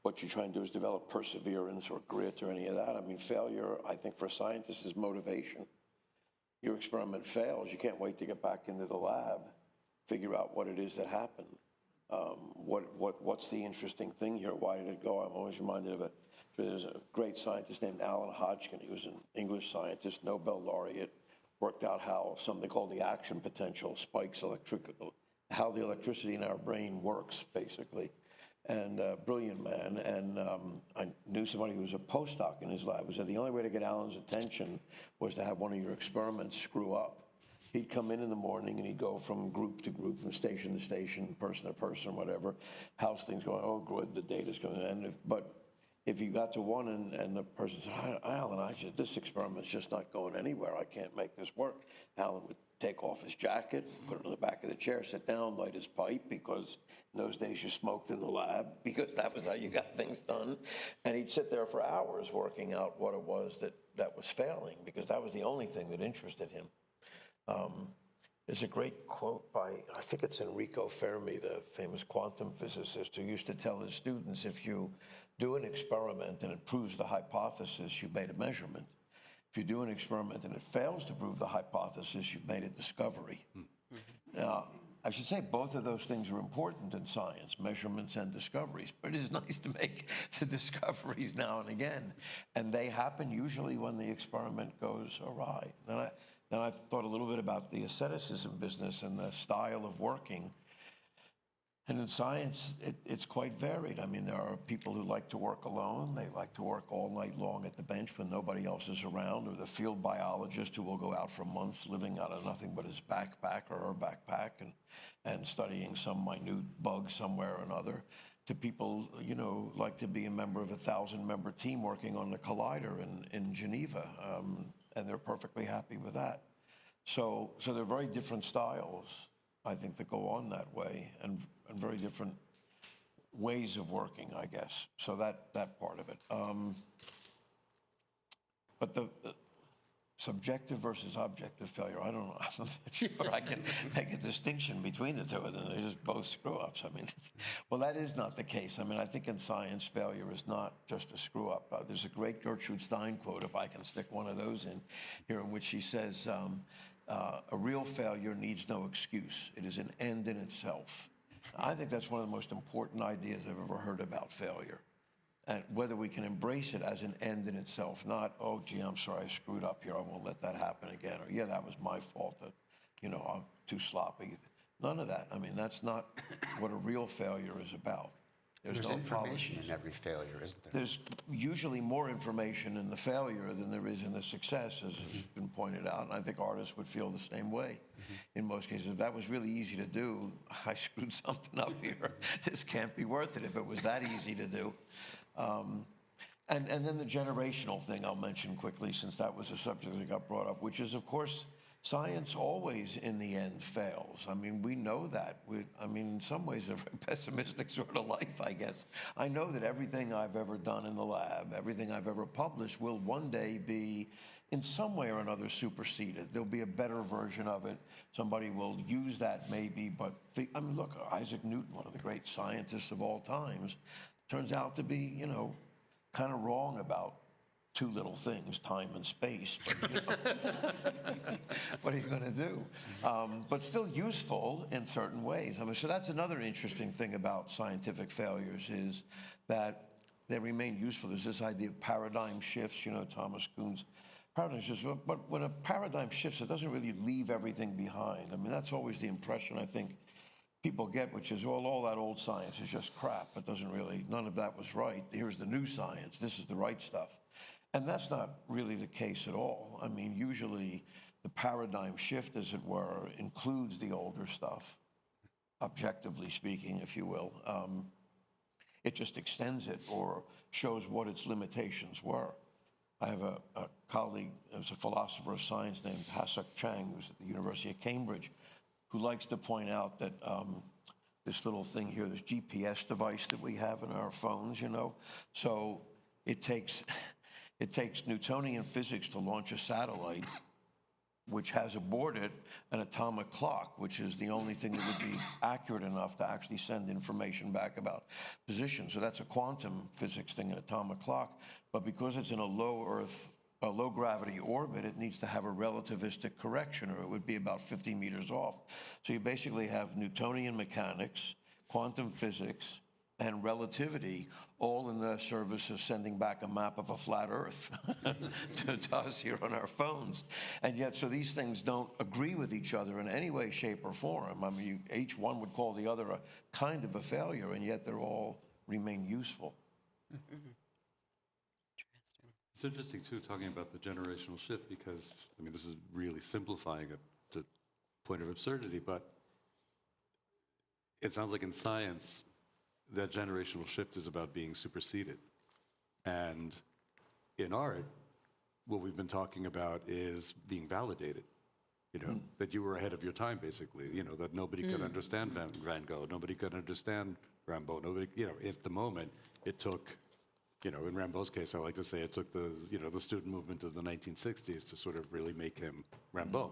what you're trying to do is develop perseverance or grit or any of that. I mean, failure, I think for scientists is motivation. Your experiment fails, you can't wait to get back into the lab, figure out what it is that happened. What's the interesting thing here? Why did it go? I'm always reminded of there's a great scientist named Alan Hodgkin. He was an English scientist, Nobel laureate, worked out how something called the action potential spikes how the electricity in our brain works, basically. And brilliant man. And I knew somebody who was a postdoc in his lab who said the only way to get Alan's attention was to have one of your experiments screw up. He'd come in the morning and he'd go from group to group, from station to station, person to person, whatever. How's things going? Oh, good, the data's going. But if you got to one and the person said, Alan, this experiment's just not going anywhere. I can't make this work. Alan would take off his jacket, put it on the back of the chair, sit down, light his pipe, because in those days you smoked in the lab, because that was how you got things done. And he'd sit there for hours working out what it was that was failing, because that was the only thing that interested him. There's a great quote by, I think it's Enrico Fermi, the famous quantum physicist, who used to tell his students, if you do an experiment and it proves the hypothesis, you've made a measurement. If you do an experiment and it fails to prove the hypothesis, you've made a discovery. Now, I should say both of those things are important in science, measurements and discoveries, but it is nice to make the discoveries now and again. And they happen usually when the experiment goes awry. Then I thought a little bit about the asceticism business and the style of working. And in science, it's quite varied. I mean, there are people who like to work alone. They like to work all night long at the bench when nobody else is around, or the field biologist who will go out for months living out of nothing but his backpack or her backpack and studying some minute bug somewhere or another, to people, like to be a member of a 1,000-member team working on the collider in Geneva. And they're perfectly happy with that. So they're very different styles, I think, that go on that way, and very different ways of working, I guess. So that part of it. But the subjective versus objective failure, I don't know. I'm not sure I can make a distinction between the two of them. They're just both screw-ups. I mean, well, that is not the case. I mean, I think in science, failure is not just a screw-up. There's a great Gertrude Stein quote, if I can stick one of those in here, in which she says, a real failure needs no excuse. It is an end in itself. I think that's one of the most important ideas I've ever heard about failure. And whether we can embrace it as an end in itself, not, oh, gee, I'm sorry, I screwed up here, I won't let that happen again, or yeah, that was my fault, that, I'm too sloppy. None of that. I mean, that's not what a real failure is about. There's no information apologies. in every failure, isn't there? There's usually more information in the failure than there is in the success, as has been pointed out, and I think artists would feel the same way. In most cases, if that was really easy to do, I screwed something up here. This can't be worth it if it was that easy to do. And then the generational thing I'll mention quickly, since that was a subject that got brought up, which is, of course, science always, in the end, fails. I mean, we know that. In some ways, a very pessimistic sort of life, I guess. I know that everything I've ever done in the lab, everything I've ever published, will one day be, in some way or another, superseded. There'll be a better version of it. Somebody will use that, maybe. But, look, Isaac Newton, one of the great scientists of all times, turns out to be, kind of wrong about two little things, time and space. But, what are you going to do? But still useful in certain ways. So that's another interesting thing about scientific failures, is that they remain useful. There's this idea of paradigm shifts, Thomas Kuhn's paradigm shifts. But when a paradigm shifts, it doesn't really leave everything behind. That's always the impression, I think, people get, which is, well, all that old science is just crap. It doesn't really, none of that was right. Here's the new science. This is the right stuff. And that's not really the case at all. Usually the paradigm shift, as it were, includes the older stuff, objectively speaking, if you will. It just extends it or shows what its limitations were. I have a colleague, who's a philosopher of science named Ha-Suk Chang, who's at the University of Cambridge, who likes to point out that this little thing here, this GPS device that we have in our phones, so it takes Newtonian physics to launch a satellite, which has aboard it an atomic clock, which is the only thing that would be accurate enough to actually send information back about position. So that's a quantum physics thing, an atomic clock. But because it's in a low gravity orbit, it needs to have a relativistic correction, or it would be about 50 meters off. So you basically have Newtonian mechanics, quantum physics, and relativity all in the service of sending back a map of a flat Earth to us here on our phones. And yet, so these things don't agree with each other in any way, shape, or form. I mean, each one would call the other a kind of a failure, and yet they're all remain useful. It's interesting, too, talking about the generational shift, because, I mean, this is really simplifying it to point of absurdity, but it sounds like in science, that generational shift is about being superseded. And in art, what we've been talking about is being validated, you know, that you were ahead of your time, basically, you know, that nobody could understand Van Gogh, nobody could understand Rimbaud, nobody, you know, at the moment, it took, you know, in Rimbaud's case, I like to say it took the, you know, the student movement of the 1960s to sort of really make him Rimbaud.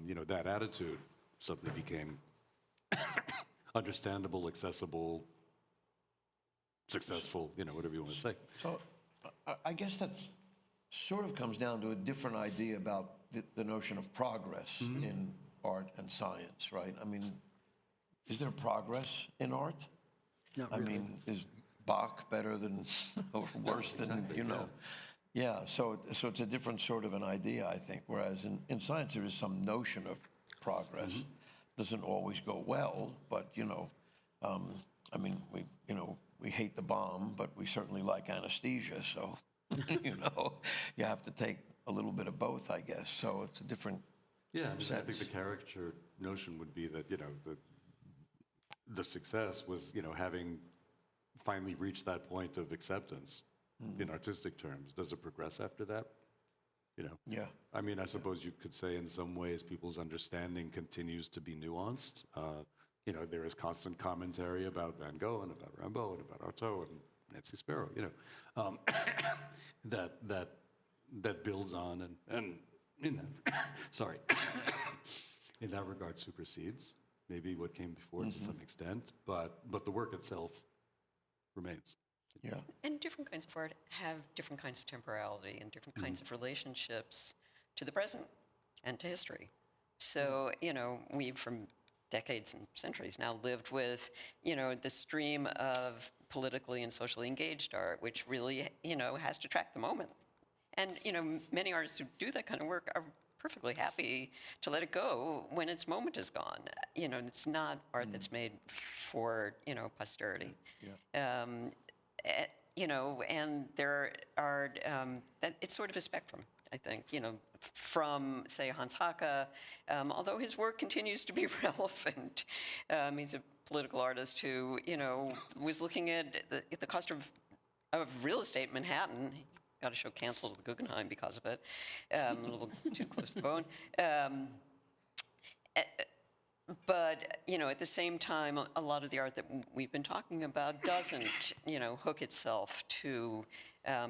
You know, that attitude suddenly became understandable, accessible, successful, you know, whatever you want to say. So I guess that sort of comes down to a different idea about the notion of progress in art and science, right? I mean, is there progress in art? Not I really. mean, is Bach better than, or worse than, you know? Yeah, so it's a different sort of an idea, I think, whereas in science there is some notion of progress. Doesn't always go well, but, you know, I mean, we hate the bomb, but we certainly like anesthesia, so, you know, you have to take a little bit of both, I guess. So it's a different Yeah, I mean, I sense. think the caricature notion would be that, you know, the success was, you know, having finally reached that point of acceptance in artistic terms. Does it progress after that? You know? Yeah. I mean, I suppose you could say in some ways people's understanding continues to be nuanced. You know, there is constant commentary about Van Gogh and about Rimbaud and about Artaud and Nancy Sparrow, you know, that builds on and in that, sorry, in that regard supersedes maybe what came before to some extent, but the work itself remains. Yeah. And different kinds of art have different kinds of temporality and different kinds of relationships to the present and to history. So, you know, we've from decades and centuries now lived with, you know, the stream of politically and socially engaged art, which really, you know, has to track the moment. And, you know, many artists who do that kind of work are perfectly happy to let it go when its moment is gone. You know, it's not art that's made for, you know, posterity. Yeah. You know, and there are, it's sort of a spectrum, I think, you know, from, say, Hans Haacke, although his work continues to be relevant. He's a political artist who, you know, was looking at the cost of real estate in Manhattan. He got a show canceled at the Guggenheim because of it, a little too close to the bone. But, you know, at the same time, a lot of the art that we've been talking about doesn't, you know, hook itself to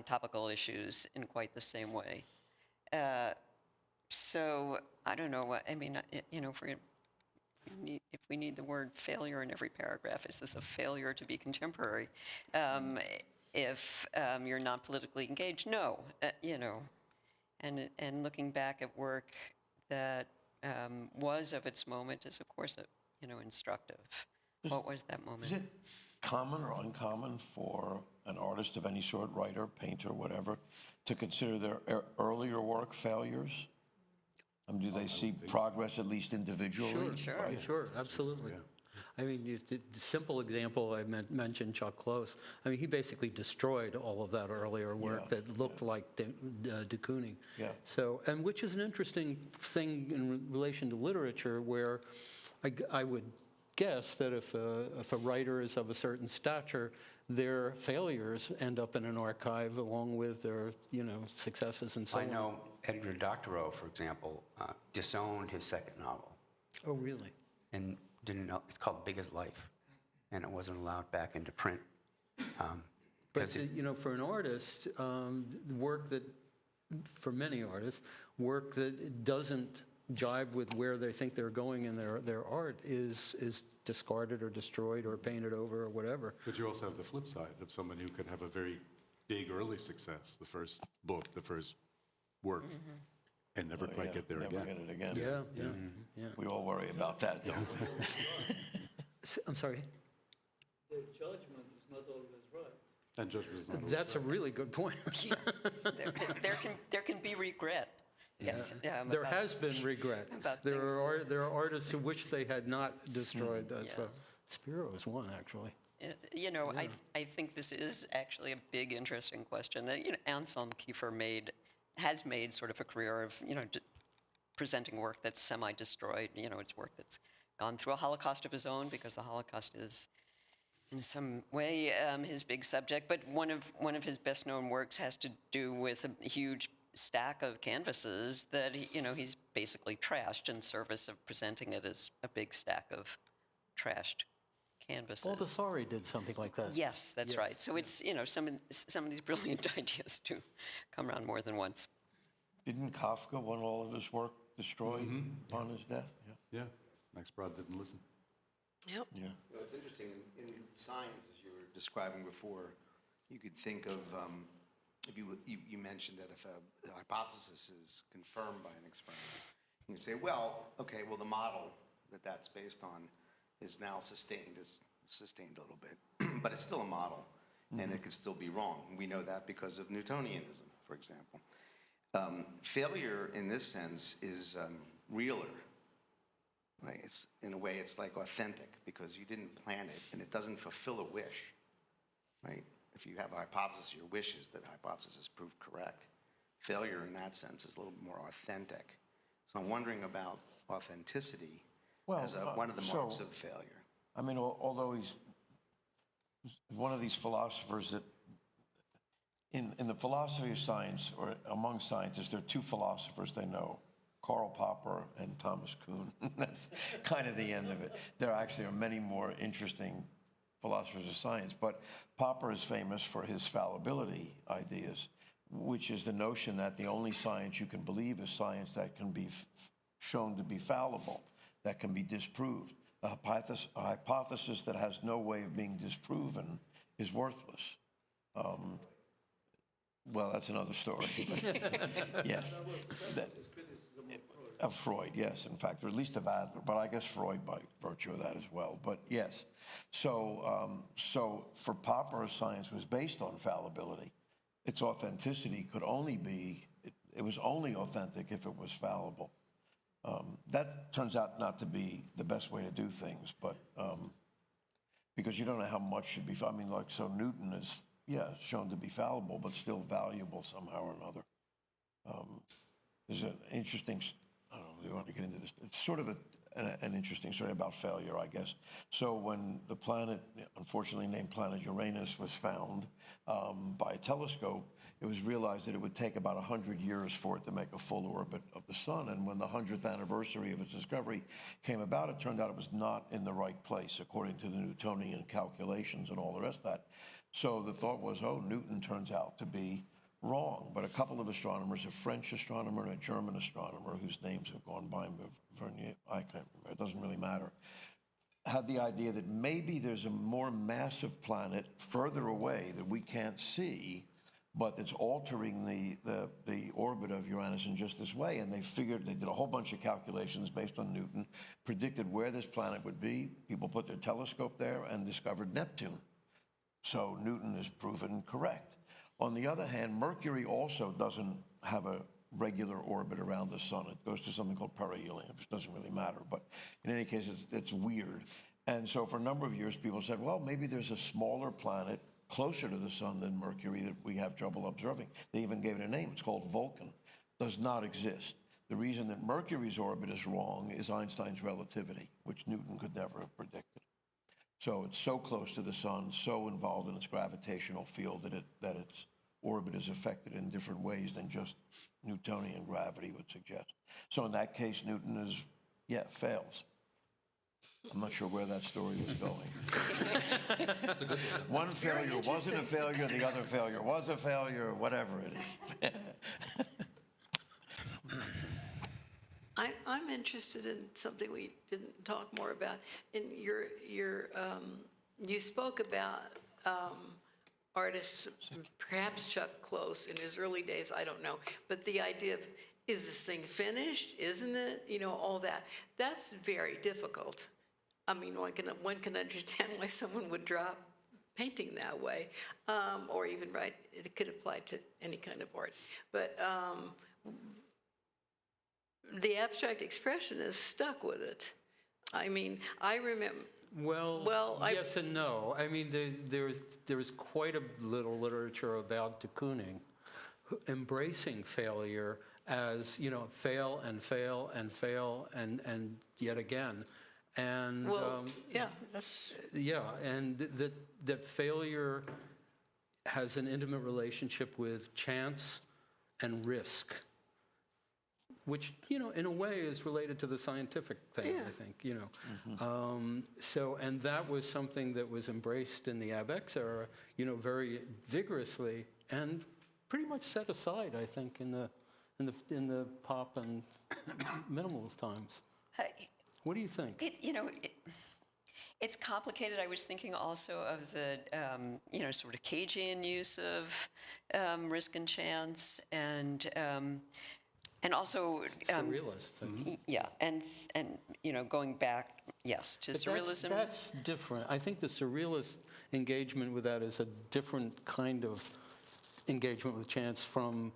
topical issues in quite the same way. So I don't know what, I mean, you know, if we need the word failure in every paragraph, is this a failure to be contemporary? If you're not politically engaged, no, you know. And looking back at work that was of its moment is, of course, you know, instructive. What was that moment? Is it common or uncommon for an artist of any sort, writer, painter, whatever, to consider their earlier work failures? Do they see progress, at least individually? Sure, absolutely. I mean, the simple example I mentioned, Chuck Close. I mean, he basically destroyed all of that earlier work that looked like de Kooning. Yeah. So, and which is an interesting thing in relation to literature, where I would guess that if a writer is of a certain stature, their failures end up in an archive along with their, you know, successes and so on. I know Edgar Doctorow, for example, disowned his second novel. Oh, really? And didn't know, it's called Big as Life, and it wasn't allowed back into print. But, for an artist, work that, for many artists, work that doesn't jive with where they think they're going in their art is discarded or destroyed or painted over or whatever. But you also have the flip side of someone who could have a very big early success, the first book, the first work, and never quite get there Never again. get it again. Yeah. We all worry about that, don't we? I'm sorry? Their judgment is not always right. And judgment is not always That's a really good point. There can be regret. Yes. There has been regret. about There things are artists who wish they had not destroyed that. So Spiro is one, actually. I think this is actually a big, interesting question. Anselm Kiefer has made sort of a career of, presenting work that's semi-destroyed. It's work that's gone through a Holocaust of his own, because the Holocaust is, in some way, his big subject. But one of his best-known works has to do with a huge stack of canvases that he's basically trashed in service of presenting it as a big stack of trashed canvases. Baldessari did something like that. Yes, that's right. So it's some of these brilliant ideas do come around more than once. Didn't Kafka want all of his work destroyed upon his death? Yeah, Max Brod didn't listen. Yep. Yeah. It's interesting, in science, as you were describing before, you could think of, if you mentioned that if a hypothesis is confirmed by an experiment, you could say, the model that's based on is now sustained a little bit, but it's still a model, and it could still be wrong. We know that because of Newtonianism, for example. Failure, in this sense, is realer. Right? In a way, it's like authentic, because you didn't plan it, and it doesn't fulfill a wish. Right? If you have a hypothesis, your wish is that the hypothesis proved correct. Failure, in that sense, is a little more authentic. So I'm wondering about authenticity as one of the marks of failure. I mean, although he's one of these philosophers that, in the philosophy of science, or among scientists, there are two philosophers they know, Karl Popper and Thomas Kuhn. That's kind of the end of it. There actually are many more interesting philosophers of science, but Popper is famous for his fallibility ideas, which is the notion that the only science you can believe is science that can be shown to be fallible, that can be disproved. A hypothesis that has no way of being disproven is worthless. Well, that's another story. Yes. Of Freud, yes, in fact, or at least of Adler, but I guess Freud by virtue of that as well. But yes, so for Popper, science was based on fallibility. Its authenticity could only be, it was only authentic if it was fallible. That turns out not to be the best way to do things, but because you don't know how much should be, I mean, so Newton is, shown to be fallible, but still valuable somehow or another. There's an interesting, I don't know if you want to get into this, it's sort of an interesting story about failure, I guess. So when the planet, unfortunately named planet Uranus, was found by a telescope, it was realized that it would take about 100 years for it to make a full orbit of the sun. And when the 100th anniversary of its discovery came about, it turned out it was not in the right place, according to the Newtonian calculations and all the rest of that. So the thought was, Newton turns out to be wrong. But a couple of astronomers, a French astronomer and a German astronomer, whose names have gone by me, I can't remember, it doesn't really matter, had the idea that maybe there's a more massive planet further away that we can't see, but it's altering the orbit of Uranus in just this way. And they did a whole bunch of calculations based on Newton, predicted where this planet would be. People put their telescope there and discovered Neptune. So Newton is proven correct. On the other hand, Mercury also doesn't have a regular orbit around the sun. It goes to something called perihelion, which doesn't really matter. But in any case, it's weird. And so for a number of years, people said, well, maybe there's a smaller planet closer to the sun than Mercury that we have trouble observing. They even gave it a name. It's called Vulcan. Does not exist. The reason that Mercury's orbit is wrong is Einstein's relativity, which Newton could never have predicted. So it's so close to the sun, so involved in its gravitational field that its orbit is affected in different ways than just Newtonian gravity would suggest. So in that case, Newton fails. I'm not sure where that story was going. That's a good one. One failure wasn't a failure, the other failure was a failure, whatever it is. I'm interested in something we didn't talk more about. In you spoke about artists, perhaps Chuck Close in his early days, I don't know, but the idea of, is this thing finished? Isn't it? You know, all that. That's very difficult. I mean, one can understand why someone would drop painting that way, or even write. It could apply to any kind of art, but. The abstract expressionist stuck with it. I mean, I remember. Well, yes and no. I mean, there's quite a little literature about de Kooning embracing failure as, you know, fail and fail and fail and yet again. And yeah, that's. Yeah, and that failure has an intimate relationship with chance and risk, which, you know, in a way is related to the scientific thing, I think, you know. And that was something that was embraced in the ABX era, you know, very vigorously and pretty much set aside, I think, in the pop and minimalist times. What do you think? It's complicated. I was thinking also of the, sort of Cagean use of risk and chance, and also Surrealists. yeah, and going back, yes, to But surrealism. That's different. I think the surrealist engagement with that is a different kind of engagement with chance from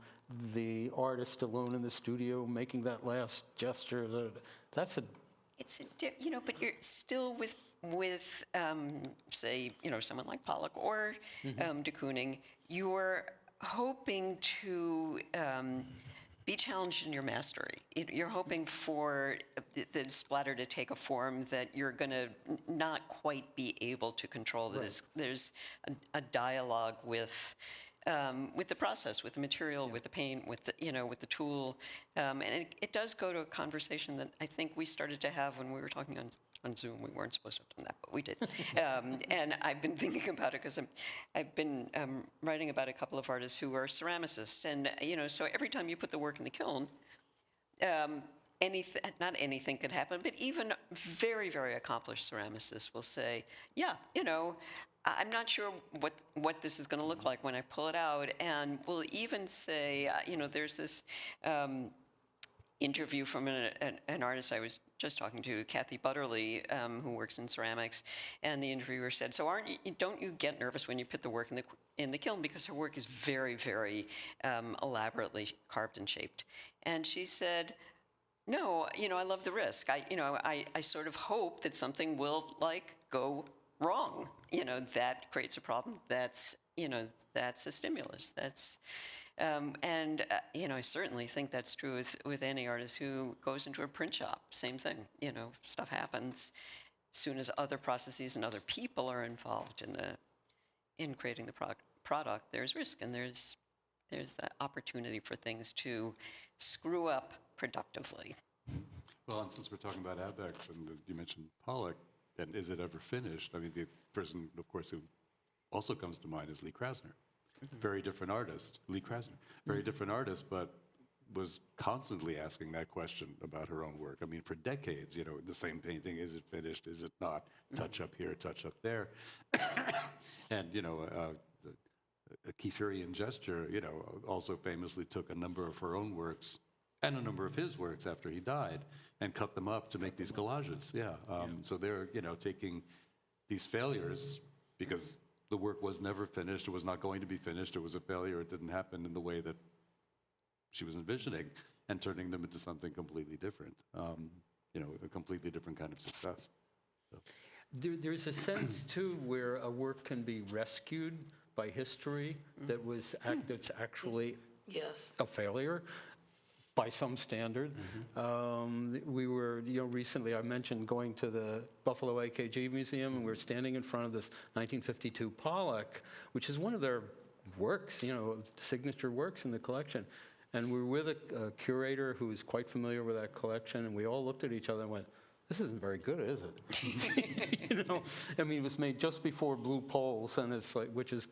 the artist alone in the studio making that last gesture. That's a. It's but you're still with say, someone like Pollock or de Kooning. You're hoping to. Be challenged in your mastery. You're hoping for the splatter to take a form that you're going to not quite be able to control. Right. There's a dialogue with the process, with the material, with the paint, with the tool, and it does go to a conversation that I think we started to have when we were talking on Zoom. We weren't supposed to have done that, but we did. And I've been thinking about it because I've been writing about a couple of artists who are ceramicists. And, so every time you put the work in the kiln, not anything could happen, but even very, very accomplished ceramicists will say, yeah, I'm not sure what this is going to look like when I pull it out. And will even say, there's this interview from an artist I was just talking to, Kathy Butterly, who works in ceramics, and the interviewer said, "So don't you get nervous when you put the work in the kiln, because her work is very, very elaborately carved and shaped?" And she said, "No, I love the risk. I sort of hope that something will go wrong. That creates a problem. That's a stimulus. That's." I certainly think that's true with any artist who goes into a print shop. Same thing, stuff happens. As soon as other processes and other people are involved in creating the product, there's risk, and there's the opportunity for things to screw up productively. Well, and since we're talking about ABEX, and you mentioned Pollock, and is it ever finished? I mean, the person, of course, who also comes to mind is Lee Krasner. Very different artist, Lee Krasner. Very different artist, but was constantly asking that question about her own work. I mean, for decades, the same painting, is it finished, is it not? Touch up here, touch up there. And, a Kieferian gesture, also famously took a number of her own works and a number of his works after he died and cut them up to make these collages. Yeah. So they're, taking these failures because the work was never finished, it was not going to be finished, it was a failure, it didn't happen in the way that she was envisioning, and turning them into something completely different, a completely different kind of success. So. There's a sense, too, where a work can be rescued by history that's actually a failure by some standard. We were, recently I mentioned going to the Buffalo AKG Museum, and we were standing in front of this 1952 Pollock, which is one of their works, signature works in the collection. And we were with a curator who was quite familiar with that collection, and we all looked at each other and went, this isn't very good, is it? You know, I mean, it was made just before Blue Poles, and it's like, which is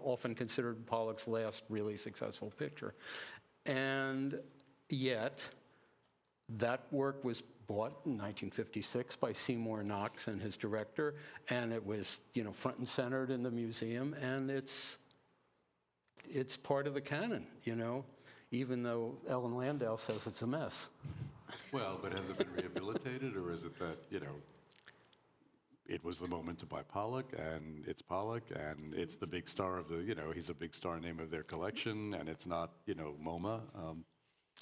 often considered Pollock's last really successful picture. And yet, that work was bought in 1956 by Seymour Knox and his director, and it was, front and centered in the museum, and it's part of the canon, even though Ellen Landau says it's a mess. Well, but has it been rehabilitated, or is it that, it was the moment to buy Pollock, and it's Pollock, and it's the big star of the, he's a big star name of their collection, and it's not, MoMA.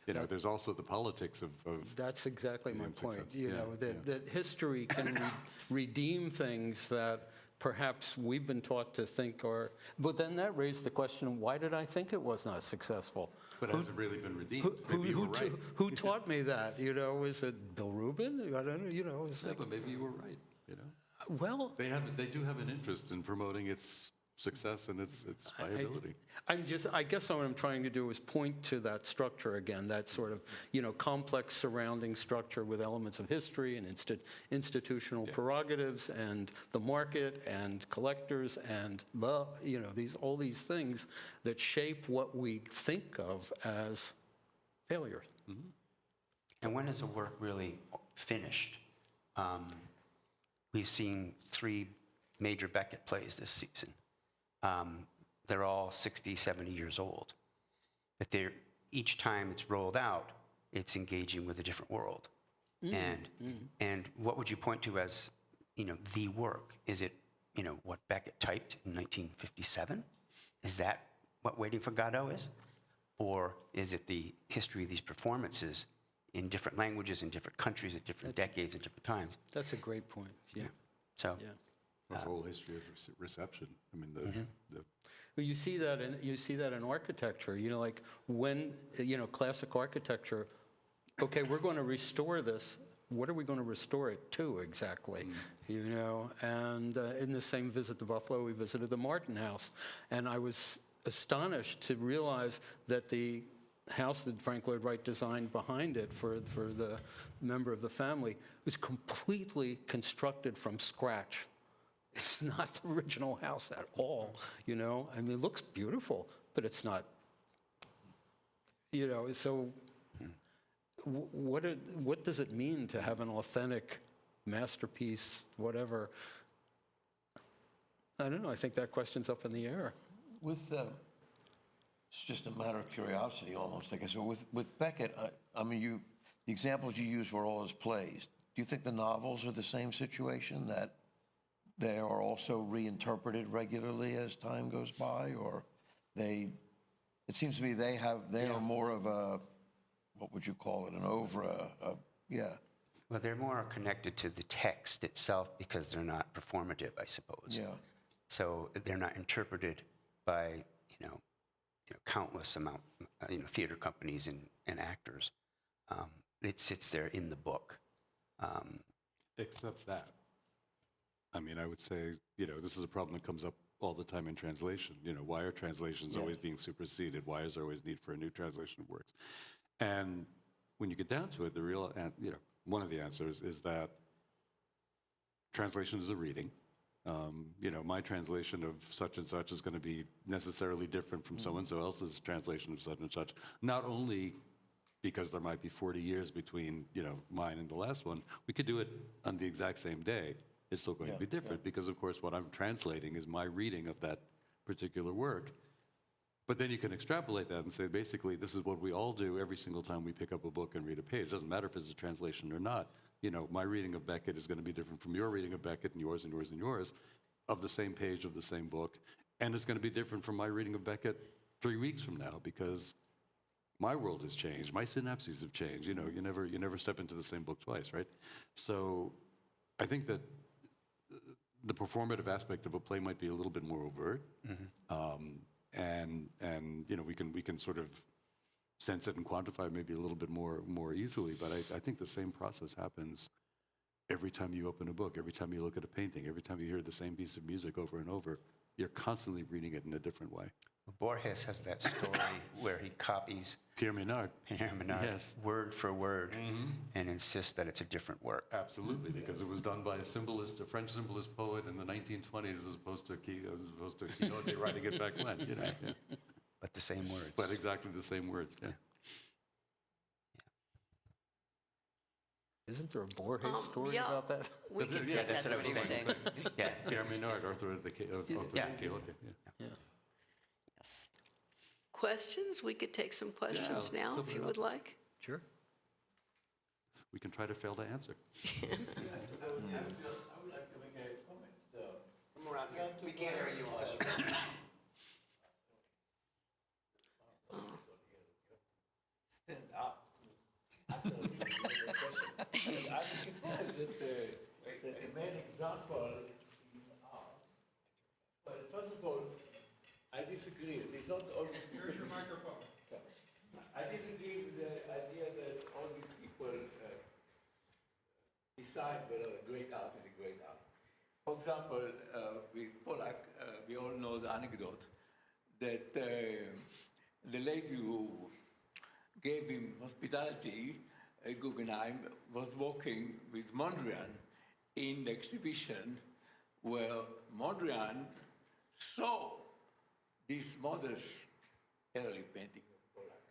There's also the politics of That's exactly my point. success. That history can redeem things that perhaps we've been taught to think are. But then that raised the question: why did I think it was not successful? But has it really been redeemed? Maybe you were right. Who taught me that? Is it Bill Rubin? I don't know. It's Yeah, like, but maybe you were right. well, They do have an interest in promoting its success and its viability. I guess what I'm trying to do is point to that structure again, that sort of, complex surrounding structure with elements of history and institutional prerogatives and the market and collectors and all these things that shape what we think of as failures. Mm-hmm. And when is a work really finished? We've seen 3 major Beckett plays this season. They're all 60, 70 years old. But each time it's rolled out, it's engaging with a different world. And what would you point to as, the work? Is it, what Beckett typed in 1957? Is that what Waiting for Godot is? Or is it the history of these performances in different languages, in different countries, at different decades, at different times? That's a great point. Yeah. So. Yeah. There's a whole history of reception. I mean, the Well, you see that in architecture. Like when classic architecture. Okay, we're going to restore this. What are we going to restore it to exactly? And in the same visit to Buffalo, we visited the Martin House, and I was astonished to realize that the house that Frank Lloyd Wright designed behind it for the member of the family was completely constructed from scratch. It's not the original house at all, I mean, it looks beautiful, but it's not, so what does it mean to have an authentic masterpiece, whatever? I don't know. I think that question's up in the air. It's just a matter of curiosity almost, I guess. So with Beckett, I mean, the examples you use were all his plays. Do you think the novels are the same situation, that they are also reinterpreted regularly as time goes by, or it seems to me they are more of a, what would you call it, an oeuvre, Well, they're more connected to the text itself because they're not performative, I suppose. Yeah. So they're not interpreted by, countless amount, theater companies and actors. It sits there in the book. except that. I mean, I would say, this is a problem that comes up all the time in translation. Why are translations always being superseded? Why is there always need for a new translation of works? And when you get down to it, the real, one of the answers is that translation is a reading. My translation of such and such is going to be necessarily different from so-and-so else's translation of such and such, not only because there might be 40 years between, mine and the last one. We could do it on the exact same day. It's still going to be different because, of course, what I'm translating is my reading of that particular work. But then you can extrapolate that and say, basically, this is what we all do every single time we pick up a book and read a page. It doesn't matter if it's a translation or not. My reading of Beckett is going to be different from your reading of Beckett and yours and yours and yours of the same page of the same book. And it's going to be different from my reading of Beckett 3 weeks from now because my world has changed. My synapses have changed. You never step into the same book twice, right? So I think that the performative aspect of a play might be a little bit more overt. And we can sort of sense it and quantify it maybe a little bit more easily. But I think the same process happens every time you open a book, every time you look at a painting, every time you hear the same piece of music over and over. You're constantly reading it in a different way. Borges has that story where he copies Pierre Menard. Pierre Menard Yes. word for word and insists that it's a different work. Absolutely, because it was done by a symbolist, a French symbolist poet in the 1920s, as opposed to Quixote writing it back when. You know, yeah. But the same words. But exactly the same words. Yeah. Isn't there a Borges story yeah. about that? We can Yeah, take that's that. what he was saying. Yeah. Pierre Menard, author of the Quixote. Yeah. Yeah. Yes. Questions? We could take some questions let's now if open you it would up. like. Sure. We can try to fail to answer. I would like to make a comment. Come around here. We can't hear you unless you. Stand up. After the question. I suppose that the main example in art, well, first of all, I disagree. It's not always. Here's your microphone. I disagree with the idea that all these people decide whether a great art is a great art. For example, with Pollack, we all know the anecdote that the lady who gave him hospitality at Guggenheim was walking with Mondrian in the exhibition where Mondrian saw this modest early painting of Pollack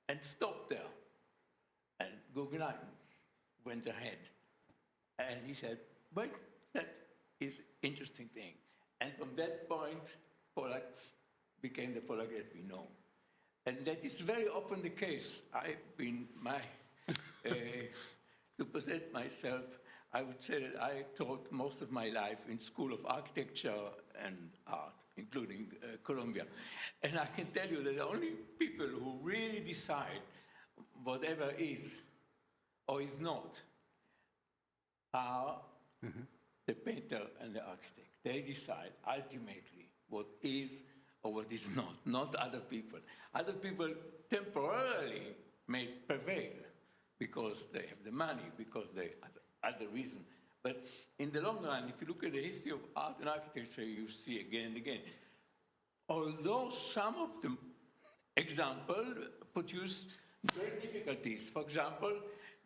and stopped there. And Guggenheim went ahead. And he said, "But that is interesting thing." And from that point, Pollack became the Pollack that we know. And that is very often the case. I've been to present myself, I would say that I taught most of my life in School of Architecture and Art, including Columbia. And I can tell you that the only people who really decide whatever is or is not are the painter and the architect. They decide ultimately what is or what is not other people. Other people temporarily may prevail because they have the money, because they have other reasons. But in the long run, if you look at the history of art and architecture, you see again and again. Although some of the examples produce great difficulties. For example,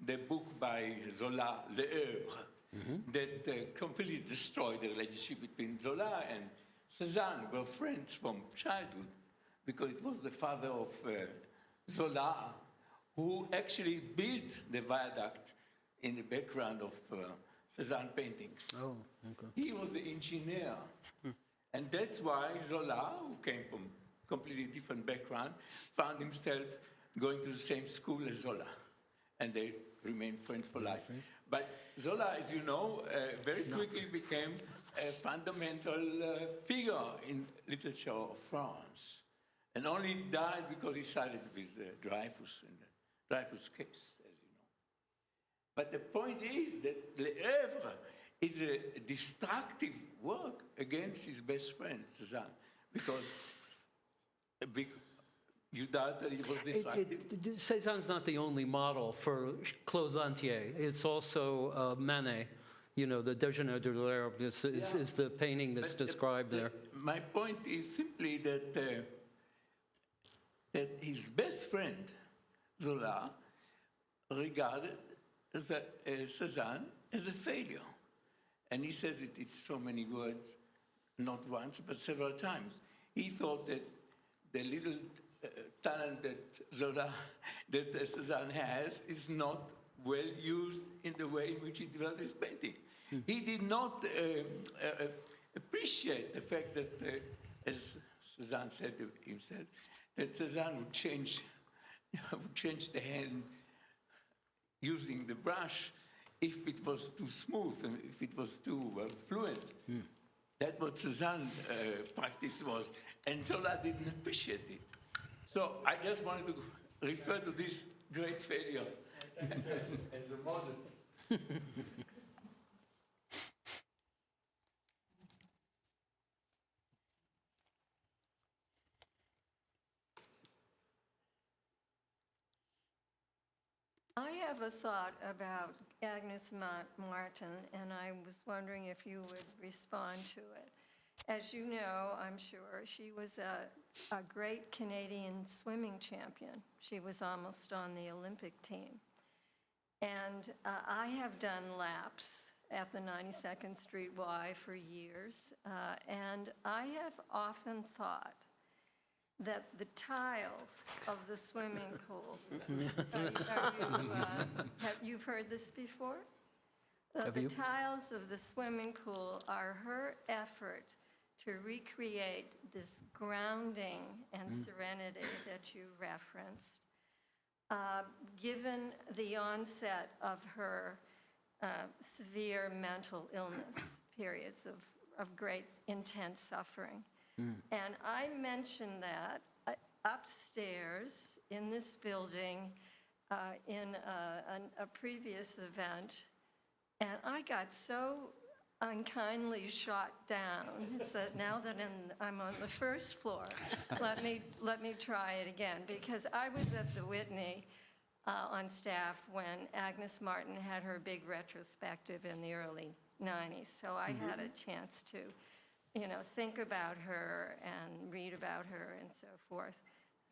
the book by Zola, Le Oeuvre, that completely destroyed the relationship between Zola and Cézanne, were friends from childhood, because it was the father of Zola who actually built the viaduct in the background of Cézanne paintings. Oh, okay. He was the engineer. And that's why Zola, who came from completely different background, found himself going to the same school as Zola. And they remained friends for life. But Zola, as you know, very quickly became a fundamental figure in literature of France. And only died because he sided with Dreyfus in the Dreyfus case, as you know. But the point is that Le Oeuvre is a destructive work against his best friend, Cézanne, because you doubt that he was destructive? Cézanne's not the only model for Claude Lantier. It's also Manet. You know, the Déjeuner de l'Herbe is the painting that's described there. My point is simply that that his best friend, Zola, regarded Cézanne as a failure. And he says it in so many words, not once, but several times. He thought that the little talent that Cézanne has is not well used in the way in which he developed his painting. He did not appreciate the fact that, as Cézanne said himself, that Cézanne would change the hand using the brush if it was too smooth and if it was too fluent. That's what Cézanne's practice was, and Zola didn't appreciate it. So I just wanted to refer to this great failure as a model. I have a thought about Agnes Martin, and I was wondering if you would respond to it. As you know, I'm sure, she was a great Canadian swimming champion. She was almost on the Olympic team. And I have done laps at the 92nd Street Y for years, and I have often thought that the tiles of the swimming pool, you've heard this before? The tiles of the swimming pool are her effort to recreate this grounding and serenity that you referenced, given the onset of her severe mental illness, periods of great intense suffering. And I mentioned that upstairs in this building in a previous event, and I got so unkindly shot down. So now that I'm on the first floor, let me try it again, because I was at the Whitney on staff when Agnes Martin had her big retrospective in the early 90s. So I had a chance to, think about her and read about her and so forth.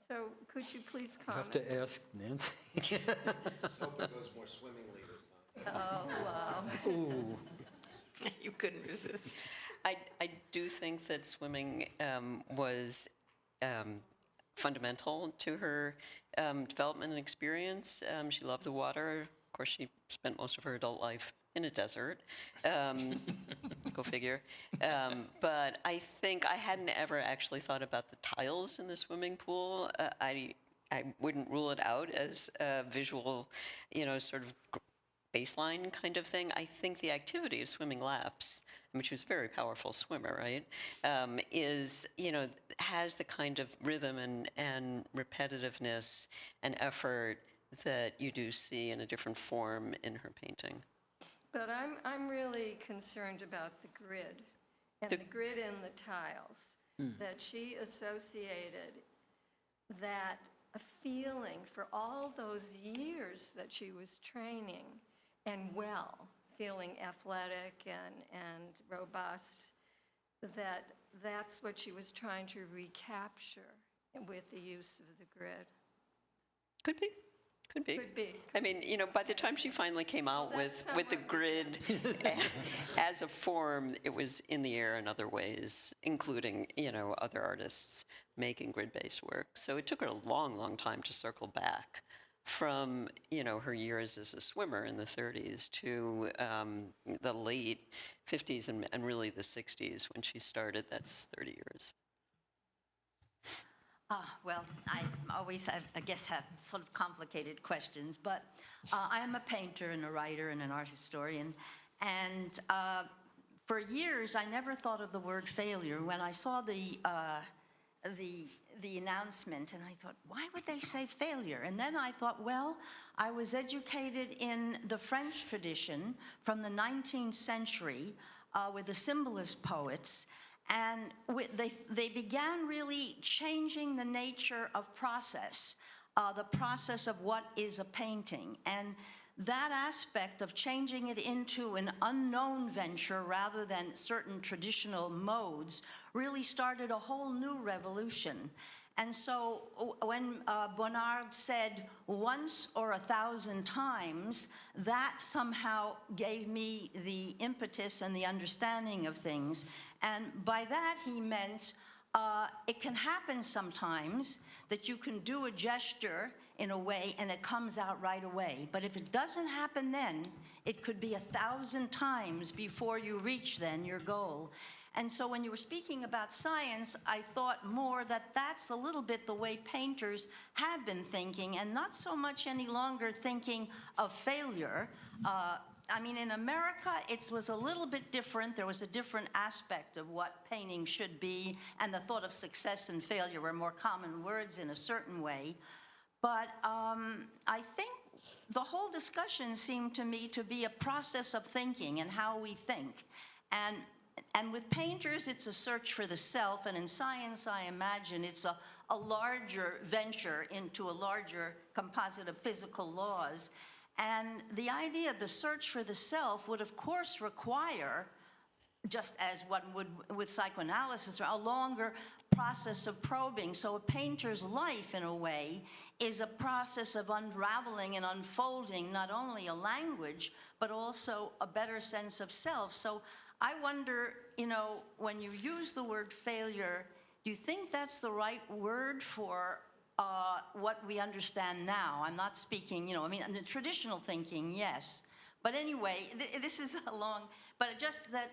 So could you please I have comment? to ask Nancy. Just hope it goes more swimmingly this time. Oh, wow. Ooh. You couldn't resist. I do think that swimming was fundamental to her development and experience. She loved the water. Of course, she spent most of her adult life in a desert. Go figure. But I think I hadn't ever actually thought about the tiles in the swimming pool. I wouldn't rule it out as a visual, sort of baseline kind of thing. I think the activity of swimming laps, I mean, she was a very powerful swimmer, right, is, has the kind of rhythm and repetitiveness and effort that you do see in a different form in her painting. But I'm really concerned about the grid, and the grid in the tiles, that she associated that a feeling for all those years that she was training and feeling athletic and robust, that's what she was trying to recapture with the use of the grid. Could be. Could be. Could be. I mean, by the time she finally came out with the grid as a form, it was in the air in other ways, including, other artists making grid-based work. So it took her a long, long time to circle back from, her years as a swimmer in the 30s to the late 50s and really the 60s when she started. That's 30 years. Well, I always, I guess, have sort of complicated questions, but I am a painter and a writer and an art historian, and for years I never thought of the word failure. When I saw the announcement, and I thought, why would they say failure? And then I thought, well, I was educated in the French tradition from the 19th century with the symbolist poets. And they began really changing the nature of process, the process of what is a painting. And that aspect of changing it into an unknown venture rather than certain traditional modes really started a whole new revolution. And so when Bonnard said once or 1,000 times, that somehow gave me the impetus and the understanding of things. And by that he meant it can happen sometimes that you can do a gesture in a way and it comes out right away. But if it doesn't happen then, it could be 1,000 times before you reach then your goal. And so when you were speaking about science, I thought more that that's a little bit the way painters have been thinking, and not so much any longer thinking of failure. I mean, in America, it was a little bit different. There was a different aspect of what painting should be, and the thought of success and failure were more common words in a certain way. But I think the whole discussion seemed to me to be a process of thinking and how we think. And with painters, it's a search for the self, and in science, I imagine it's a larger venture into a larger composite of physical laws. And the idea of the search for the self would, of course, require just as one would with psychoanalysis, a longer process of probing. So a painter's life, in a way, is a process of unraveling and unfolding not only a language, but also a better sense of self. So I wonder, when you use the word failure, do you think that's the right word for what we understand now? I'm not speaking, in the traditional thinking, yes. But anyway, this is a long, but just that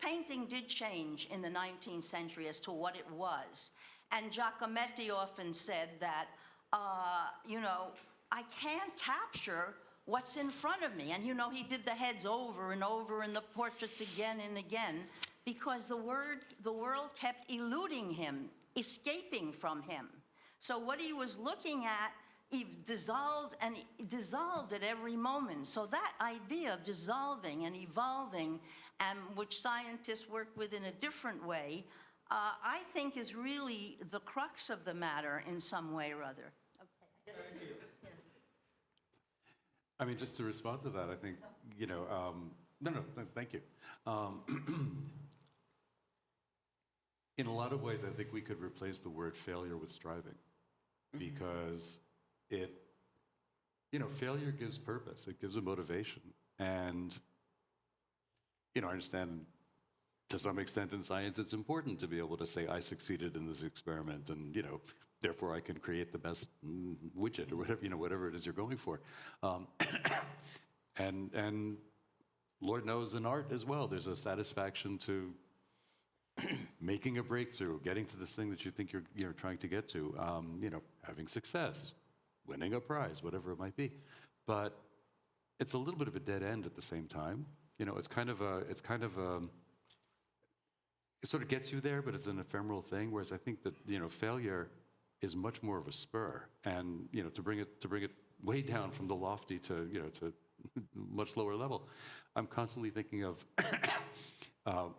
painting did change in the 19th century as to what it was. And Giacometti often said that, I can't capture what's in front of me. And he did the heads over and over and the portraits again and again, because the world kept eluding him, escaping from him. So what he was looking at, he dissolved at every moment. So that idea of dissolving and evolving, which scientists work with in a different way, I think is really the crux of the matter in some way or other. Okay. Thank you. I mean, just to respond to that, I think, no, thank you. In a lot of ways, I think we could replace the word failure with striving, because failure gives purpose, it gives a motivation. And, I understand to some extent in science, it's important to be able to say, I succeeded in this experiment, and, therefore I can create the best widget or whatever it is you're going for. And Lord knows in art as well, there's a satisfaction to making a breakthrough, getting to this thing that you think you're trying to get to, having success, winning a prize, whatever it might be. But it's a little bit of a dead end at the same time. It sort of gets you there, but it's an ephemeral thing. Whereas I think that, failure is much more of a spur, and, to bring it way down from the lofty to, to much lower level. I'm constantly thinking of,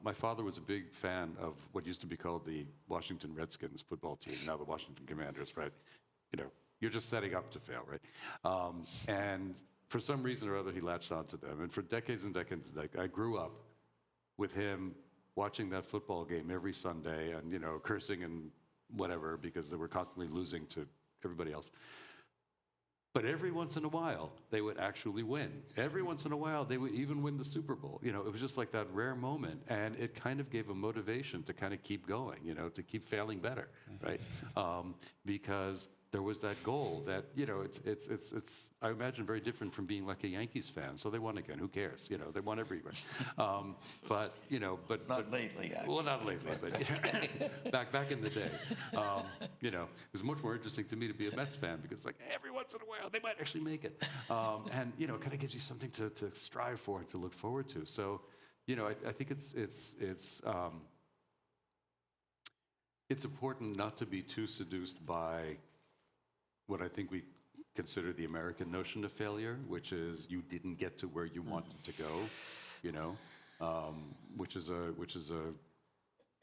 my father was a big fan of what used to be called the Washington Redskins football team, now the Washington Commanders, right? You're just setting up to fail, right? And for some reason or other, he latched onto them. And for decades and decades, I grew up with him watching that football game every Sunday and, cursing and whatever, because they were constantly losing to everybody else. But every once in a while, they would actually win. Every once in a while, they would even win the Super Bowl. It was just like that rare moment. And it kind of gave a motivation to kind of keep going, to keep failing better, right? Because there was that goal that, it's I imagine, very different from being like a Yankees fan. So they won again. Who cares? They won everywhere. But Not lately, actually. Well, not lately, but back in the day, it was much more interesting to me to be a Mets fan, because every once in a while they might actually make it, and it kind of gives you something to strive for and to look forward to. So, I think it's important not to be too seduced by what I think we consider the American notion of failure, which is you didn't get to where you wanted to go, which is a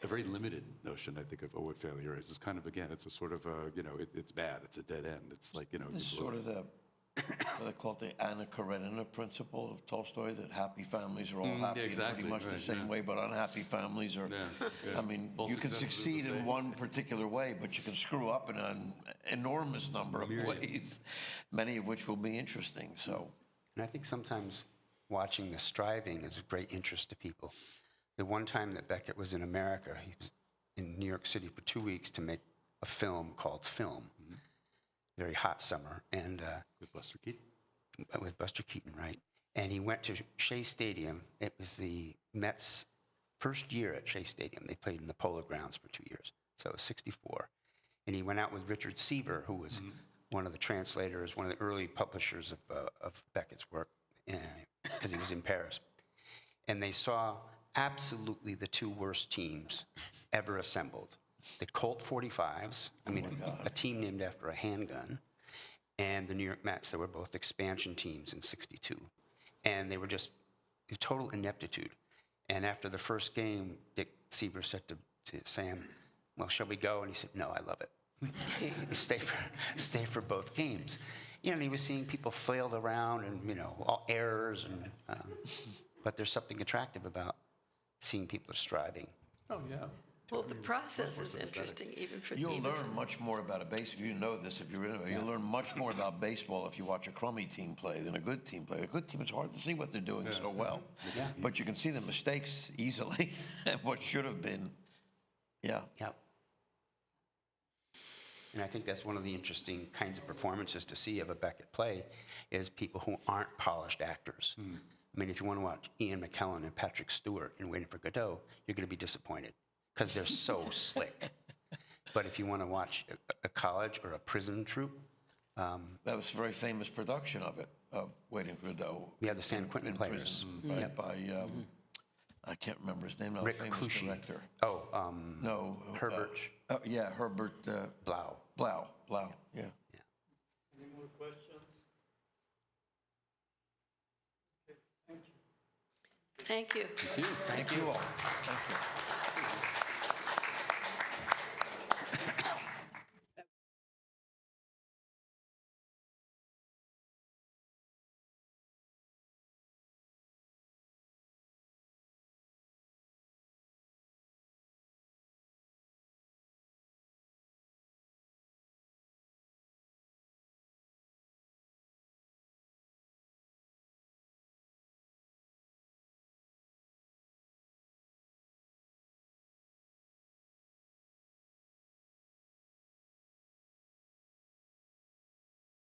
very limited notion, I think, of what failure is. It's kind of, again, it's a sort of it's bad, it's a dead end. It's like, It's sort of what they call it the Anna Karenina principle of Tolstoy, that happy families are all happy in pretty much the same way, but unhappy families are, I mean, All you can successes are succeed the in same. one particular way, but you can screw up in an enormous number of ways, many of which will be interesting, so. And I think sometimes watching the striving is of great interest to people. The one time that Beckett was in America, he was in New York City for 2 weeks to make a film called Film. Very hot summer, and With Buster Keaton. with Buster Keaton, right? And he went to Shea Stadium. It was the Mets' first year at Shea Stadium. They played in the Polo Grounds for 2 years, so it was '64. And he went out with Richard Seaver, who was one of the translators, one of the early publishers of Beckett's work, because he was in Paris. And they saw absolutely the two worst teams ever assembled. The Colt 45s, a team named after a handgun, and the New York Mets. They were both expansion teams in '62. And they were just total ineptitude. And after the first game, Dick Seaver said to Sam, well, shall we go? And he said, no, I love it. Stay for both games. And he was seeing people flail around and, all errors. And but there's something attractive about seeing people are striving. Oh, yeah. Well, the process is interesting, even for You'll learn much more about a baseball. You know this if you're in it. You'll learn much more about baseball if you watch a crummy team play than a good team play. A good team, it's hard to see what they're doing so well. Yeah. But you can see the mistakes easily and what should have been. Yeah. Yep. And I think that's one of the interesting kinds of performances to see of a Beckett play is people who aren't polished actors. I mean, if you want to watch Ian McKellen and Patrick Stewart in Waiting for Godot, you're going to be disappointed because they're so slick. But if you want to watch a college or a prison troupe, That was a very famous production of it, of Waiting for Godot. yeah, the San Quentin in players. prison, right, by, I can't remember his name now, Rick famous Cushy. director. Oh, No. Herbert Yeah, Herbert Blau. Blau, yeah. Any more questions? Okay, thank you. Thank you. Thank you all. Thank you.